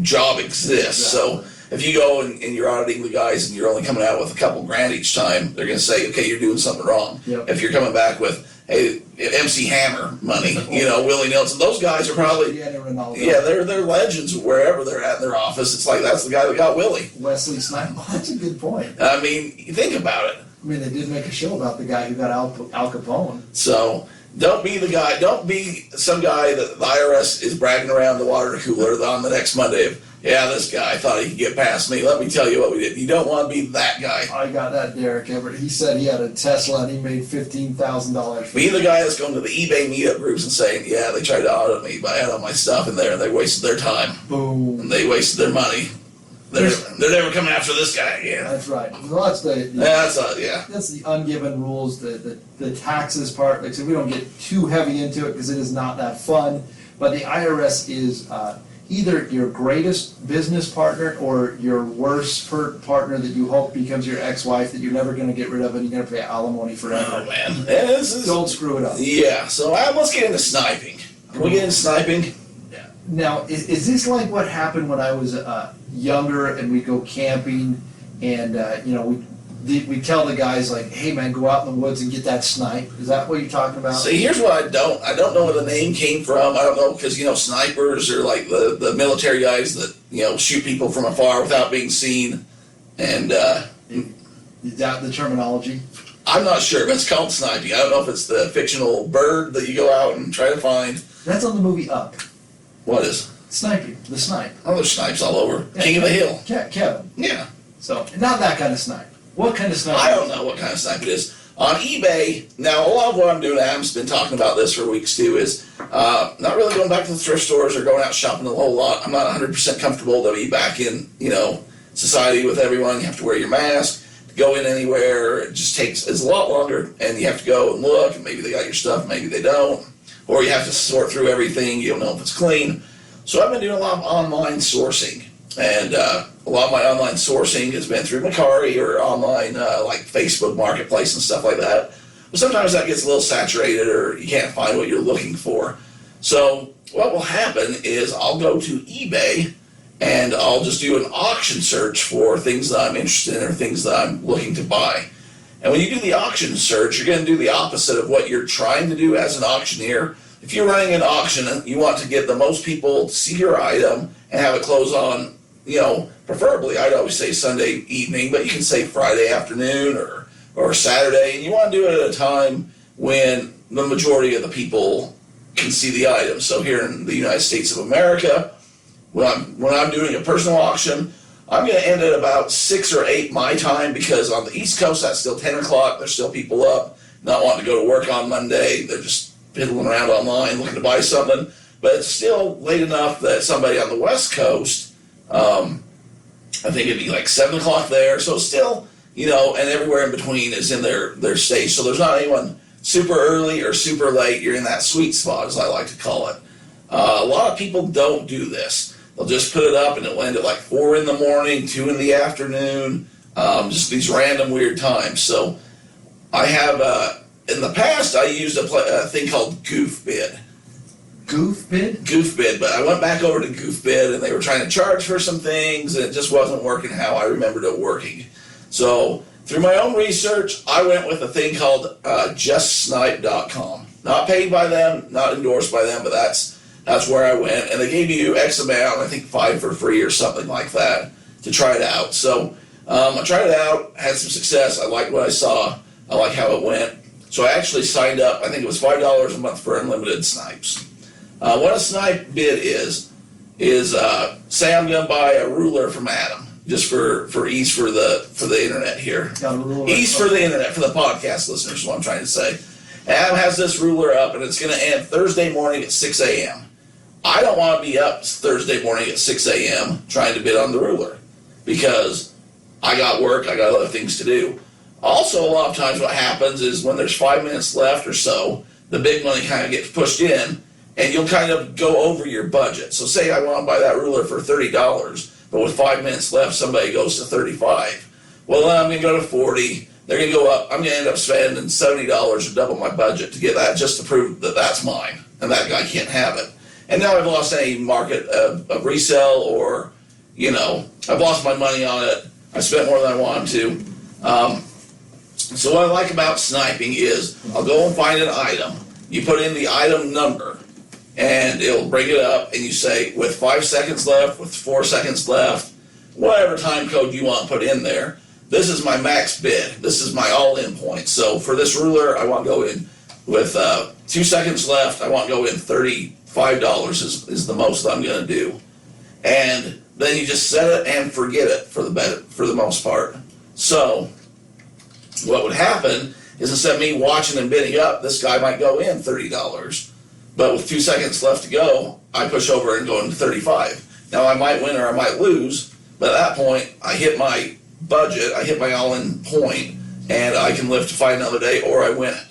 job exists. Exactly. So if you go and you're auditing the guys and you're only coming out with a couple grand each time, they're going to say, okay, you're doing something wrong. Yep. If you're coming back with, hey, MC Hammer money, Willie Nelson, those guys are probably, they're legends wherever they're at in their office. It's like, that's the guy that got Willie. Wesley Sniping. Well, that's a good point. I mean, think about it. I mean, they did make a show about the guy who got Al Capone. So don't be the guy. Don't be some guy that the IRS is bragging around the water cooler on the next Monday. This guy thought he could get past me. Let me tell you what we did. You don't want to be that guy. I got that Derek Everett. He said he had a Tesla and he made $15,000. Be the guy that's going to the eBay meetup groups and saying, yeah, they tried to audit me, but I had all my stuff in there and they wasted their time. Boom. And they wasted their money. They're never coming after this guy again. That's right. Well, that's the ungiven rules, the taxes part. Like I said, we don't get too heavy into it because it is not that fun. But the IRS is either your greatest business partner or your worst partner that you hope becomes your ex-wife that you're never going to get rid of and you're going to pay alimony forever. Oh, man. Don't screw it up. Yeah, so let's get into sniping. Can we get into sniping? Now, is this like what happened when I was younger and we'd go camping and, we tell the guys like, hey man, go out in the woods and get that snipe? Is that what you're talking about? See, here's what I don't know where the name came from. I don't know, because, snipers are like the military guys that, shoot people from afar without being seen. And, is that the terminology? I'm not sure, but it's called sniping. I don't know if it's the fictional bird that you go out and try to find. That's on the movie Up. What is? Sniping, the snipe. Oh, there's snipes all over. Yeah, King of the Hill. Kevin. Yeah. So, not that kind of snipe. What kind of snipe? I don't know what kind of snipe it is. On eBay, now a lot of what I'm doing, Adam's been talking about this for weeks too, is not really going back to the thrift stores or going out shopping a whole lot. I'm not 100% comfortable to be back in, society with everyone. You have to wear your mask, to go in anywhere. It just takes, it's a lot longer, and you have to go and look, and maybe they got your stuff, maybe they don't. Or you have to sort through everything, you don't know if it's clean. So I've been doing a lot of online sourcing, and a lot of my online sourcing has been through Macari or online like Facebook Marketplace and stuff like that. But sometimes that gets a little saturated or you can't find what you're looking for. So what will happen is I'll go to eBay and I'll just do an auction search for things that I'm interested in or things that I'm looking to buy. And when you do the auction search, you're going to do the opposite of what you're trying to do as an auctioneer. If you're running an auction and you want to get the most people to see your item and have it close on, preferably I'd always say Sunday evening, but you can say Friday afternoon or Saturday, and you want to do it at a time when the majority of the people can see the item. So here in the United States of America, when I'm doing a personal auction, I'm going to end at about 6 or 8 my time, because on the East Coast that's still 10 o'clock. There's still people up, not wanting to go to work on Monday. They're just fiddling around online looking to buy something. But it's still late enough that somebody on the West Coast, I think it'd be like 7 o'clock there. So still, and everywhere in between is in their stage. So there's not anyone super early or super late. You're in that sweet spot, as I like to call it. A lot of people don't do this. They'll just put it up and it'll end at like 4 in the morning, 2 in the afternoon, just these random weird times. So I have, in the past, I used a thing called GoofBid. GoofBid? GoofBid, but I went back over to GoofBid and they were trying to charge for some things and it just wasn't working how I remembered it working. So through my own research, I went with a thing called justsnipe.com. Not paid by them, not endorsed by them, but that's where I went, and they gave you X amount, I think 5 for free or something like that, to try it out. So I tried it out, had some success. I liked what I saw. I liked how it went. So I actually signed up. I think it was $5 a month for unlimited snipes. What a snipe bid is say I'm going to buy a ruler from Adam, just for ease for the internet here. Ease for the internet, for the podcast listeners is what I'm trying to say. Adam has this ruler up, and it's going to end Thursday morning at 6 a.m. I don't want to be up Thursday morning at 6 a.m. trying to bid on the ruler, because I got work, I got other things to do. Also, a lot of times what happens is when there's 5 minutes left or so, the big money kind of gets pushed in, and you'll kind of go over your budget. So say I want to buy that ruler for $30, but with 5 minutes left, somebody goes to $35. Well, then I'm going to go to $40. They're going to go up. I'm going to end up spending $70 or double my budget to get that, just to prove that that's mine and that guy can't have it. And now I've lost any market of resale, or, I've lost my money on it. I spent more than I wanted to. So what I like about sniping is I'll go and find an item. You put in the item number, and it'll bring it up, and you say, with 5 seconds left, with 4 seconds left, whatever time code you want to put in there. This is my max bid. This is my all-in point. So for this ruler, I want to go in with 2 seconds left. I want to go in $35 is the most I'm going to do. And then you just set it and forget it for the most part. So what would happen is, instead of me watching and bidding up, this guy might go in $30. But with 2 seconds left to go, I push over and go into 35. Now I might win or I might lose, but at that point, I hit my budget, I hit my all-in point, and I can live to fight another day, or I win it.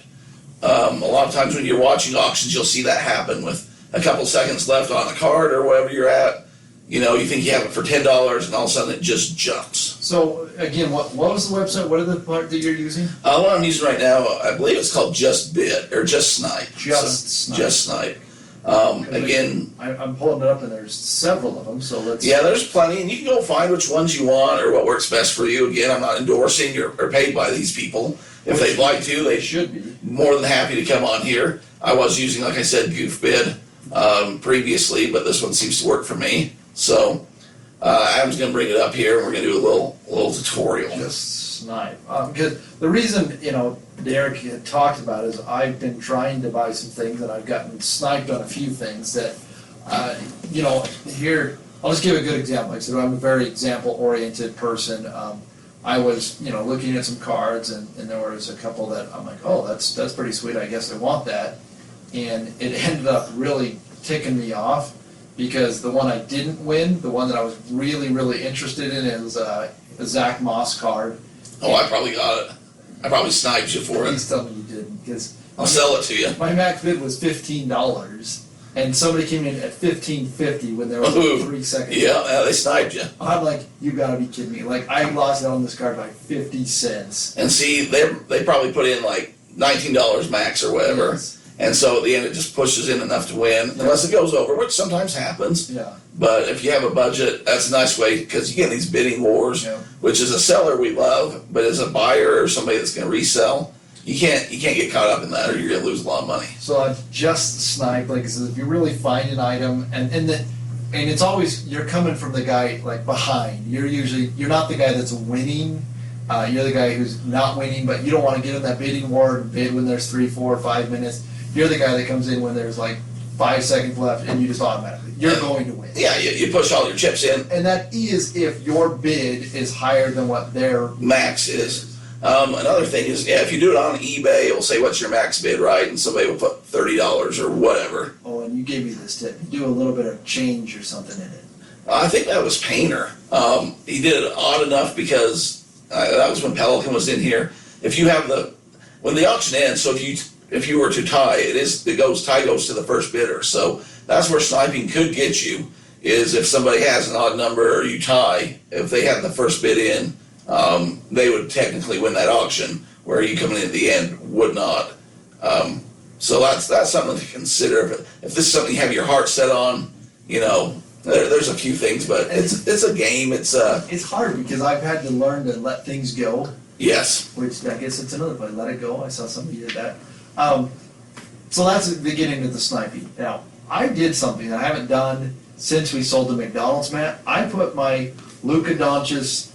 A lot of times when you're watching auctions, you'll see that happen with a couple seconds left on a card or wherever you're at. You think you have it for $10, and all of a sudden it just jumps. So again, what was the website? What are the part that you're using? What I'm using right now, I believe it's called Just Bid, or Just Snipe. Snipe. Just Snipe. Again, I'm pulling it up, and there's several of them. So let's. Yeah, there's plenty, and you can go find which ones you want or what works best for you. Again, I'm not endorsing or paid by these people. If they'd like to, they should be more than happy to come on here. I was using, like I said, GoofBid previously, but this one seems to work for me. So Adam's going to bring it up here, and we're going to do a little tutorial. Just snipe. Because the reason, Derek had talked about is I've been trying to buy some things, and I've gotten sniped on a few things that You know, here, I'll just give a good example. Like I said, I'm a very example-oriented person. I was, you know, looking at some cards, and there was a couple that I'm like, oh, that's pretty sweet. I guess I want that. And it ended up really ticking me off because the one I didn't win, the one that I was really, really interested in, is a Zach Moss card. Oh, I probably got it. I probably sniped you for it. Please tell me you didn't, because I'll sell it to you. my max bid was $15, and somebody came in at $15.50 when there was Ooh. 3 seconds. Yeah, they sniped you. I'm like, you gotta be kidding me. Like, I lost out on this card by 50 cents. And see, they probably put in like $19 max or whatever. Yes. And so at the end, it just pushes in enough to win, unless it goes over, which sometimes happens. Yeah. But if you have a budget, that's a nice way, because you get these bidding wars, Yeah. which as a seller we love, but as a buyer or somebody that's going to resell, you can't get caught up in that, or you're going to lose a lot of money. So I've just sniped, like I said, if you really find an item, and it's always, you're coming from the guy, like, behind. You're not the guy that's winning. You're the guy who's not winning, but you don't want to get in that bidding war and bid when there's 3, 4, 5 minutes. You're the guy that comes in when there's like 5 seconds left, and you just automatically, you're going to win. Yeah, you push all your chips in. And that is if your bid is higher than what their Max is. Another thing is, yeah, if you do it on eBay, it'll say what's your max bid, right? And somebody will put $30 or whatever. Oh, and you gave me this tip. You do a little bit of change or something in it. I think that was Painter. He did it odd enough because that was when Pelican was in here. If you have when the auction ends, so if you were to tie, tie goes to the first bidder. So that's where sniping could get you, is if somebody has an odd number or you tie, if they had the first bid in, they would technically win that auction, where you coming in at the end would not. So that's something to consider. If this is something you have your heart set on, you know, there's a few things, but it's a game. It's hard because I've had to learn to let things go, yes. which I guess it's another play. Let it go. I saw somebody did that. So that's the beginning of the sniping. Now, I did something that I haven't done since we sold the McDonald's mat. I put my Luka Doncic's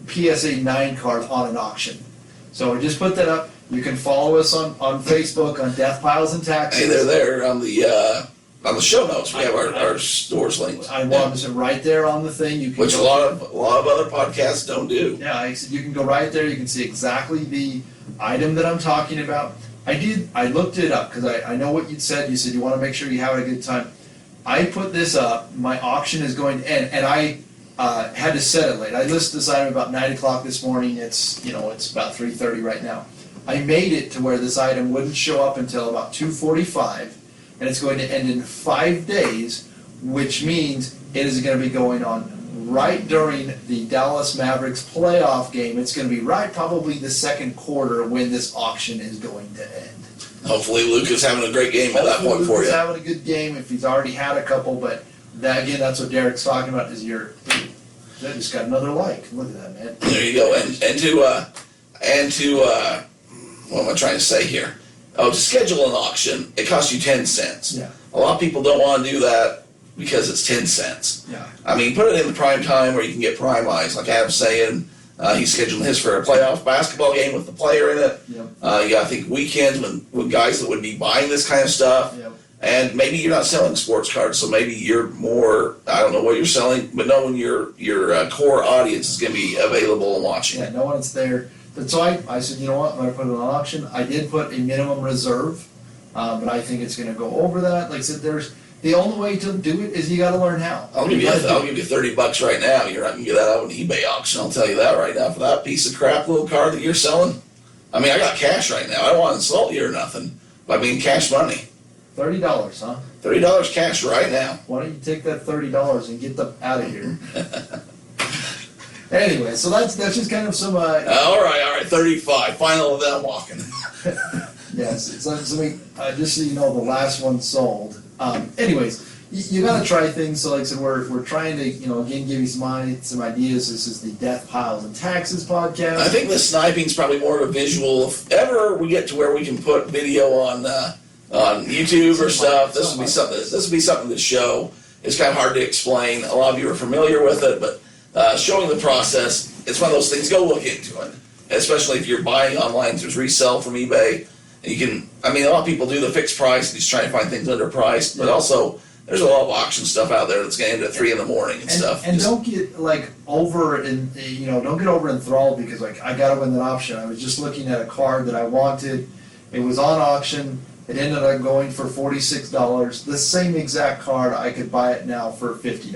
PSA 9 card on an auction. So I just put that up. You can follow us on Facebook on DeathPiles and Taxes. Hey, they're there on the show notes. We have our stores linked. I wanted to right there on the thing. You can Which a lot of other podcasts don't do. Yeah, I said you can go right there. You can see exactly the item that I'm talking about. I looked it up because I know what you said. You said you want to make sure you have a good time. I put this up. My auction is going to end, and I had to set it late. I listed this item about 9 o'clock this morning. It's about 3:30 right now. I made it to where this item wouldn't show up until about 2:45, and it's going to end in 5 days, which means it is going to be going on right during the Dallas Mavericks playoff game. It's going to be right probably the second quarter when this auction is going to end. Hopefully Luka's having a great game at that point for Luka's you. having a good game if he's already had a couple, but that's what Derek's talking about, is that just got another like. Look at that, man. There you go. And to what am I trying to say here? Oh, to schedule an auction, it costs you 10 cents. Yeah. A lot of people don't want to do that because it's 10 cents. Yeah. I mean, put it in the prime time where you can get prime eyes. Like Adam's saying, he's scheduling his for a playoff basketball game with the player in it. Yep. You got to think weekends when guys that would be buying this kind of stuff. Yep. And maybe you're not selling sports cards, so maybe you're more, I don't know what you're selling, but knowing your core audience is going to be available and watching. Yeah, no one's there. But so I said, you know what, I'm going to put it on auction. I did put a minimum reserve, but I think it's going to go over that. Like I said, the only way to do it is you got to learn how. I'll give you $30 right now. You're not going to get that out of an eBay auction. I'll tell you that right now. For that piece of crap little card that you're selling, I mean, I got cash right now. I don't want to insult you or nothing, but I mean cash money. $30, huh? $30 cash right now. Why don't you take that $30 and get them out of here? Anyway, so that's just kind of some. All right, 35. Final of them walking. Yes, so just so you know, the last one sold. Anyways, you got to try things. So like I said, we're trying to again give you some ideas. This is the DeathPiles and Taxes podcast. I think the sniping's probably more of a visual. If ever we get to where we can put video on YouTube or stuff, this will be something. This will be something to show. It's kind of hard to explain. A lot of you are familiar with it, but showing the process, it's one of those things. Go look into it, especially if you're buying online through resell from eBay. And you can, I mean, a lot of people do the fixed price and just trying to find things underpriced, but also there's a lot of auction stuff out there that's getting at 3 in the morning and stuff. And don't get like don't get over enthralled because like I gotta win that auction. I was just looking at a card that I wanted. It was on auction. It ended up going for $46. The same exact card, I could buy it now for $50.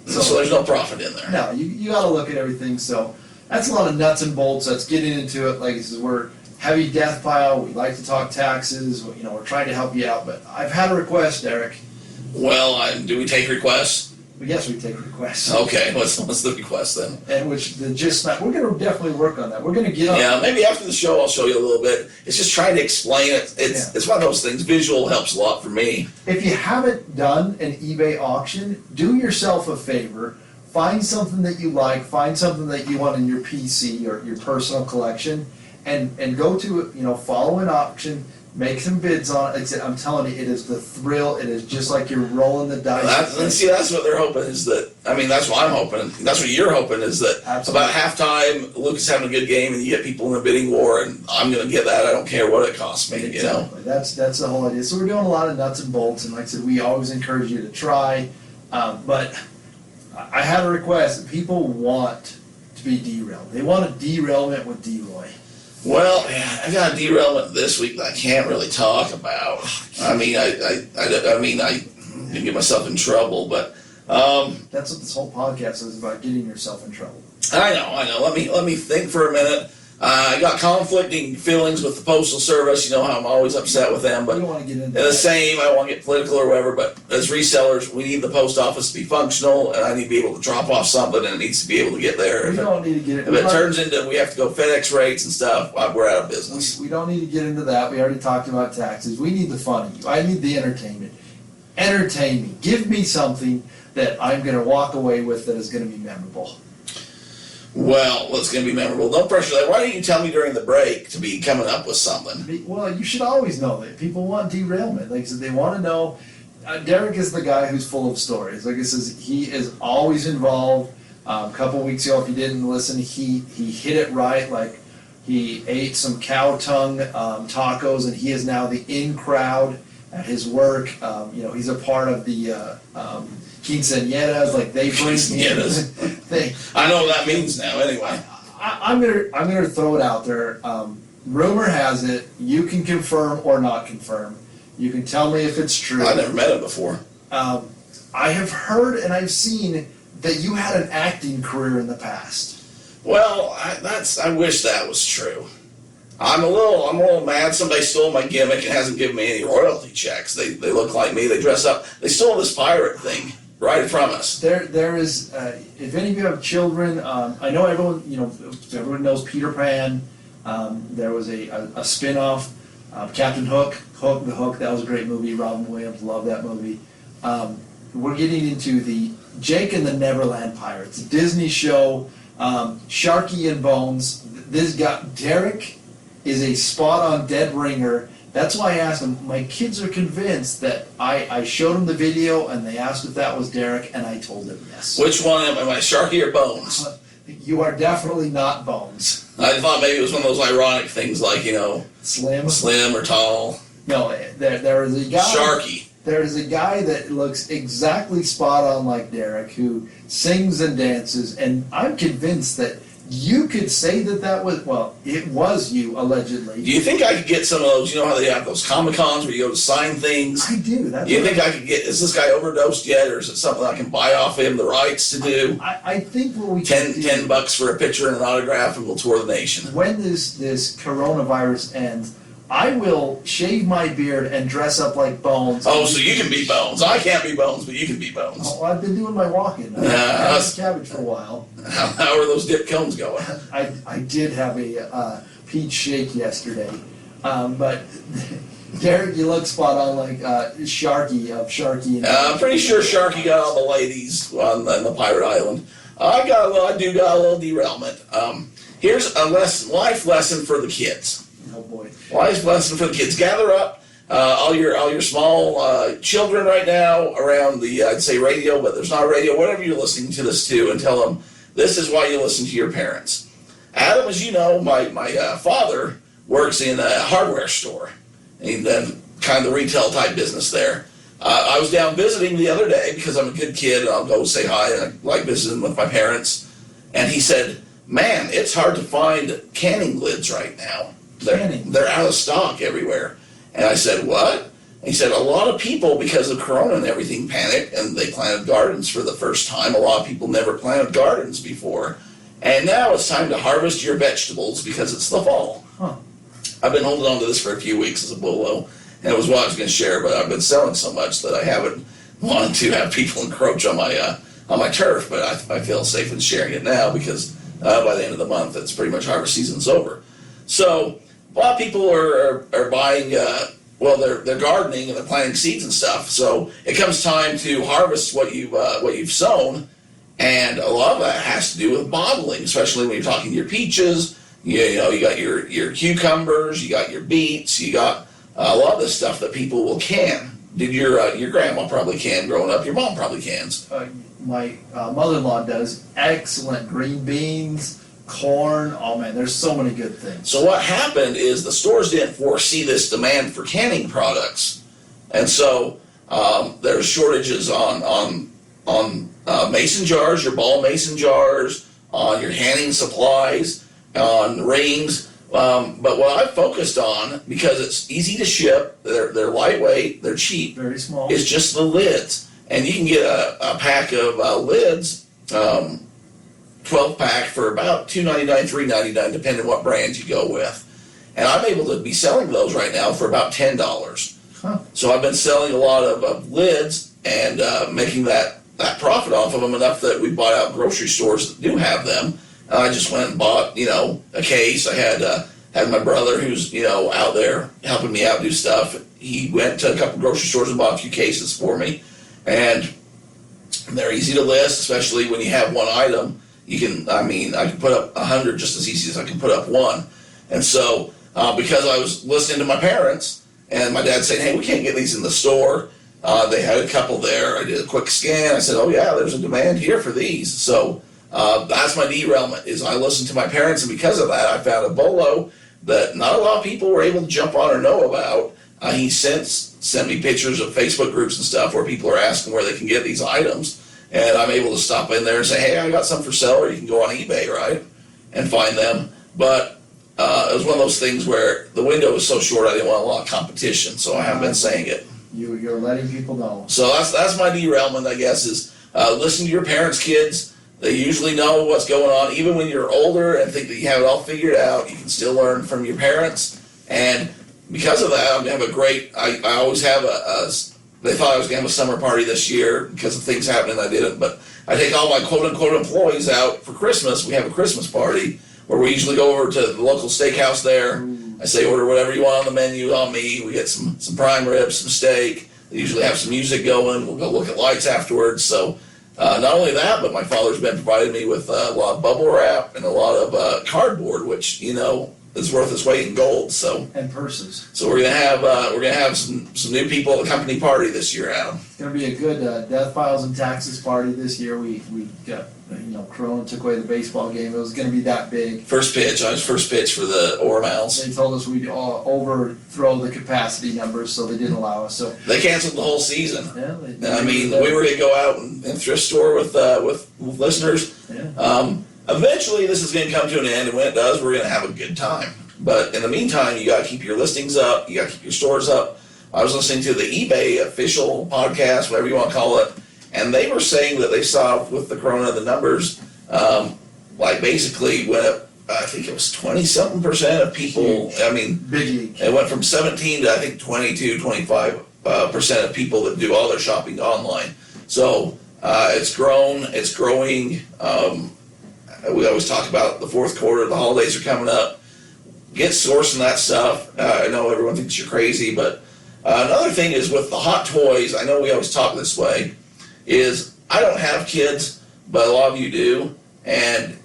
So there's no profit in there. No, you gotta look at everything. So that's a lot of nuts and bolts. That's getting into it. Like I said, we're heavy death pile. We like to talk taxes. We're trying to help you out. But I've had a request, Derek. Well, do we take requests? Yes, we take requests. Okay, what's the request then? And which we're going to definitely work on that. We're going to get on. Yeah, maybe after the show I'll show you a little bit. It's just trying to explain it. It's one of those things. Visual helps a lot for me. If you haven't done an eBay auction, do yourself a favor. Find something that you like. Find something that you want in your PC or your personal collection, and go to follow an auction. Make some bids on it. I'm telling you, it is the thrill. It is just like you're rolling the dice. That's what they're hoping is that. I mean, that's what I'm hoping. That's what you're hoping is that. Absolutely. About halftime, Luke's having a good game, and you get people in a bidding war, and I'm going to get that. I don't care what it costs me. Exactly. That's the whole idea. So we're doing a lot of nuts and bolts, and like I said, we always encourage you to try. But I had a request. People want to be derailed. They want a derailment with D-Roy. Well, I got a derailment this week that I can't really talk about. I mean, I didn't get myself in trouble, but that's what this whole podcast is about: getting yourself in trouble. I know. Let me think for a minute. I got conflicting feelings with the Postal Service. You know how I'm always upset with them, but we don't want to get into the that. same. I don't want to get political or whatever. But as resellers, we need the post office to be functional, and I need to be able to drop off something, and it needs to be able to get there. We don't need to get If it turns into we have to go FedEx rates and stuff, we're out of business. We don't need to get into that. We already talked about taxes. We need the fun of you. I need the entertainment. Entertain me. Give me something that I'm going to walk away with that is going to be memorable. Well, what's going to be memorable? No pressure. Why don't you tell me during the break to be coming up with something? Well, you should always know that people want derailment. Like I said, they want to know. Derek is the guy who's full of stories. Like I says, he is always involved. A couple weeks ago, if you didn't listen, he hit it right. Like he ate some cow tongue tacos, and he is now the in crowd at his work. He's a part of the quinceañeras. Like they bring thing. I know what that means now. Anyway, I'm gonna throw it out there. Rumor has it, you can confirm or not confirm. You can tell me if it's true. I've never met him before. I have heard and I've seen that you had an acting career in the past. Well, I wish that was true. I'm a little mad. Somebody stole my gimmick and hasn't given me any royalty checks. They look like me. They dress up. They stole this pirate thing right from us. There is. If any of you have children, I know everyone knows Peter Pan. There was a spin-off, Captain Hook, the Hook. That was a great movie. Robin Williams loved that movie. We're getting into the Jake and the Neverland Pirates, Disney show, Sharky and Bones. This guy, Derek, is a spot-on dead ringer. That's why I asked him. My kids are convinced that I showed them the video, and they asked if that was Derek, and I told them yes. Which one am I, Sharky or Bones? You are definitely not Bones. I thought maybe it was one of those ironic things like, Slim or tall. No, there is a guy. Sharky. There is a guy that looks exactly spot on like Derek, who sings and dances, and I'm convinced that you could say that was, it was you, allegedly. Do you think I could get some of those, how they have those Comic-Cons where you go to sign things? I do. Do you think I could is this guy overdosed yet, or is it something I can buy off him the rights to do? I think what we $10 for a picture and an autograph, and we'll tour the nation. When this coronavirus ends, I will shave my beard and dress up like Bones. Oh, so you can be Bones. I can't be Bones, but you can be Bones. Oh, I've been doing my walking. I've had cabbage for a while. How are those dip cones going? I did have a peach shake yesterday. But Derek, you look spot on like Sharky of Sharky. I'm pretty sure Sharky got all the ladies on the Pirate Island. I do got a little derailment. Here's a life lesson for the kids. Oh boy. Life lesson for the kids. Gather up all your small children right now around the, I'd say radio, but there's not a radio, whatever you're listening to this to, and tell them this is why you listen to your parents. Adam, as you know, my father works in a hardware store. And kind of the retail type business there. I was down visiting the other day because I'm a good kid and I'll go say hi and I like visiting with my parents. And he said, man, it's hard to find canning lids right now. They're out of stock everywhere. And I said, what? And he said, a lot of people, because of Corona and everything, panicked and they planted gardens for the first time. A lot of people never planted gardens before. And now it's time to harvest your vegetables because it's the fall. Huh. I've been holding on to this for a few weeks as a bolo. And it was what I was going to share, but I've been selling so much that I haven't wanted to have people encroach on my turf. But I feel safe in sharing it now because by the end of the month, it's pretty much harvest season's over. So a lot of people are buying. They're gardening and they're planting seeds and stuff. So it comes time to harvest what you've sown, and a lot of that has to do with bottling, especially when you're talking your peaches. You got your cucumbers, you got your beets, you got a lot of the stuff that people will can. Did your grandma probably can growing up? Your mom probably cans. My mother-in-law does excellent green beans, corn. Oh man, there's so many good things. So what happened is the stores didn't foresee this demand for canning products, and so there's shortages on mason jars, your ball mason jars, on your canning supplies, on rings. But what I've focused on, because it's easy to ship, they're lightweight, they're cheap, Very small. it's just the lids. And you can get a pack of lids, 12 pack for about $2.99, $3.99, depending on what brand you go with. And I'm able to be selling those right now for about $10. Huh. So I've been selling a lot of lids and making that profit off of them enough that we bought out grocery stores that do have them. I just went and bought, a case. I had my brother who's, out there helping me out do stuff. He went to a couple grocery stores and bought a few cases for me. And they're easy to list, especially when you have one item. I can put up 100 just as easy as I can put up one. And so, because I was listening to my parents, and my dad said, hey, we can't get these in the store. They had a couple there. I did a quick scan. I said, oh yeah, there's a demand here for these. So that's my derailment, is I listened to my parents, and because of that, I found a bolo that not a lot of people were able to jump on or know about. He since sent me pictures of Facebook groups and stuff where people are asking where they can get these items. And I'm able to stop in there and say, hey, I got some for sale, or you can go on eBay, right, and find them. But it was one of those things where the window was so short, I didn't want a lot of competition, so I haven't been saying it. You're letting people know. So that's my derailment, I guess, is listen to your parents' kids. They usually know what's going on. Even when you're older and think that you have it all figured out, you can still learn from your parents. And because of that, I'm going to have a great, I always have they thought I was going to have a summer party this year because of things happening. I didn't, but I take all my quote-unquote employees out for Christmas. We have a Christmas party where we usually go over to the local steakhouse there. I say, order whatever you want on the menu on me. We get some prime ribs, some steak. They usually have some music going. We'll go look at lights afterwards. So not only that, but my father's been providing me with a lot of bubble wrap and a lot of cardboard, which, is worth its weight in gold. So And purses. So we're gonna have some new people at the company party this year, Adam. It's gonna be a good DeathPiles and Taxes party this year. We got Corona took away the baseball game. It was gonna be that big. First pitch. I was first pitch for the Ormals. They told us we'd overthrow the capacity numbers, so they didn't allow us. So They canceled the whole season. yeah, We were gonna go out and thrift store with listeners. Yeah. Eventually, this is going to come to an end, and when it does, we're going to have a good time. But in the meantime, you got to keep your listings up. You got to keep your stores up. I was listening to the eBay official podcast, whatever you want to call it, and they were saying that they saw with the Corona the numbers, basically went up. I think it was 20-something% of people. Huge. Biggie. It went from 17 to I think 22, 25% of people that do all their shopping online. So it's grown. It's growing. We always talk about the fourth quarter, the holidays are coming up. Get sourcing that stuff. I know everyone thinks you're crazy, but another thing is with the hot toys, I know we always talk this way, is I don't have kids, but a lot of you do, and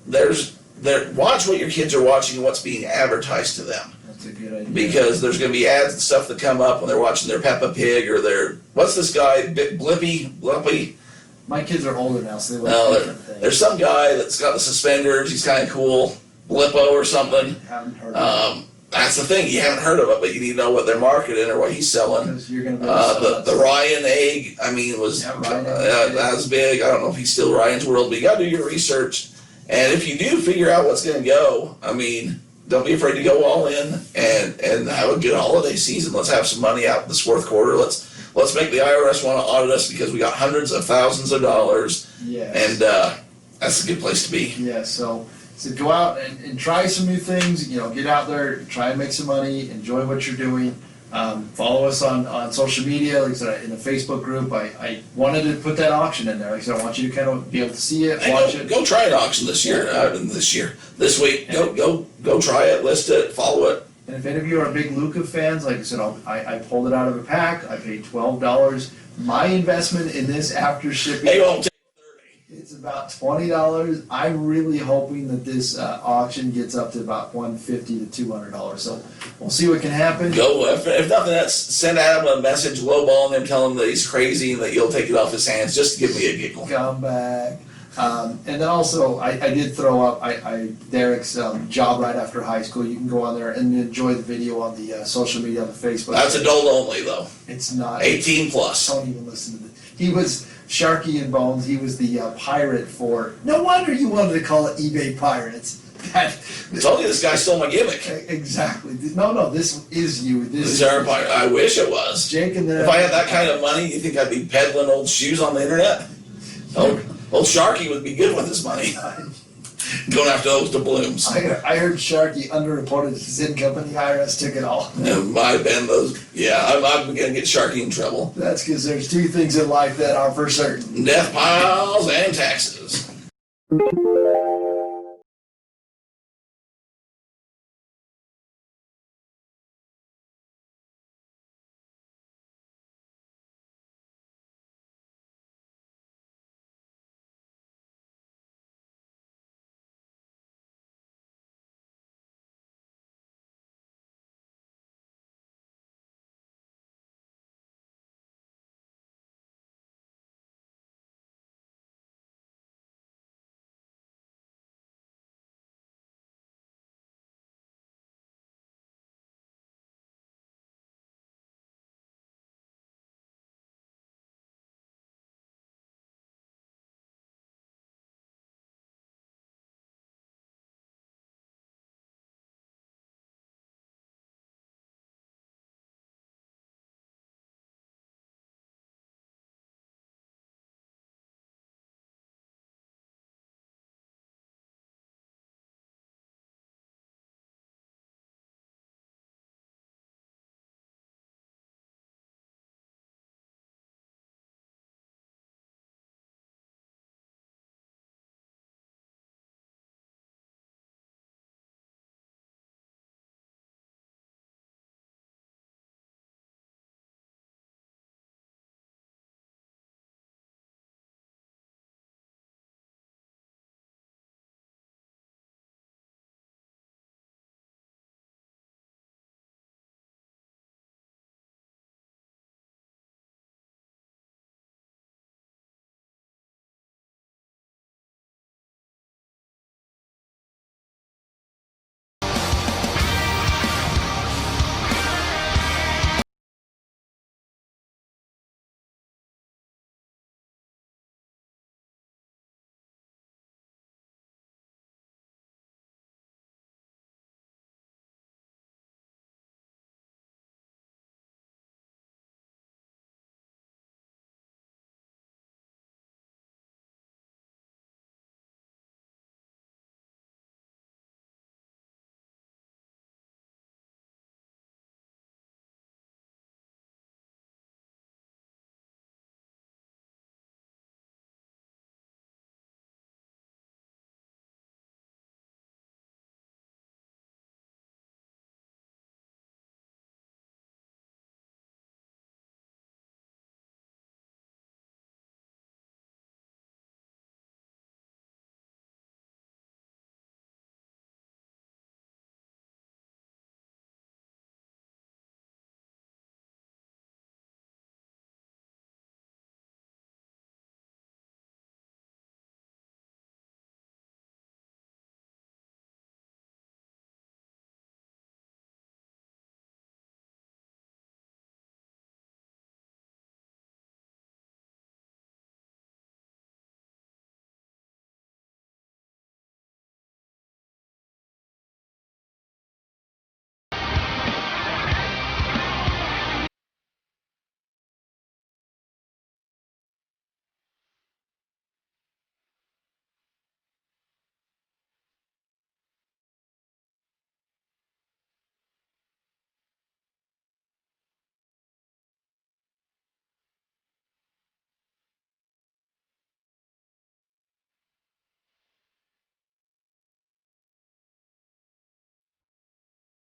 watch what your kids are watching and what's being advertised to them. That's a good idea. Because there's going to be ads and stuff that come up when they're watching their Peppa Pig or what's this guy, Blippy? My kids are older now, so they like different things. There's some guy that's got the suspenders. He's kind of cool, Blippo or something. Haven't heard of that's the thing. You haven't heard of it, but you need to know what they're marketing or what he's selling. Because you're going to be able to sell that The stuff. Ryan egg, I mean, was Ryan egg. that was big. I don't know if he's still Ryan's World, but you got to do your research. And if you do figure out what's going to go, I mean, don't be afraid to go all in and have a good holiday season. Let's have some money out this fourth quarter. Let's make the IRS want to audit us because we got hundreds of thousands of dollars. Yes. And that's a good place to be. Yeah, so go out and try some new things, get out there, try and make some money, enjoy what you're doing. Follow us on social media, like I said, in the Facebook group. I wanted to put that auction in there. Like I said, I want you to kind of be able to see it, watch it. Go try an auction this year. This week. Go try it, list it, follow it. And if any of you are big Luca fans, like I said, I pulled it out of a pack. I paid $12. My investment in this after shipping, They won't take it's about $20. I'm really hoping that this auction gets up to about $150 to $200. So we'll see what can happen. Go, if nothing else, send Adam a message, lowballing him, tell him that he's crazy and that you'll take it off his hands just to give me a giggle. Come back. And then also, I did throw up Derek's job right after high school. You can go on there and enjoy the video on the social media, on the Facebook. That's adult only, though. It's not. 18 plus. Don't even listen to this. He was Sharky and Bones. He was the pirate for. No wonder you wanted to call it eBay Pirates. I told you this guy stole my gimmick. Exactly. No, this is you. This is I wish it was. Jake and If I had that kind of money, you think I'd be peddling old shoes on the internet? Old Sharky would be good with his money. Going after those doubloons. I heard Sharky underreported his income and the IRS took it all. It might have been those. Yeah, I'm going to get Sharky in trouble. That's because there's two things in life that are for certain. Death piles and taxes.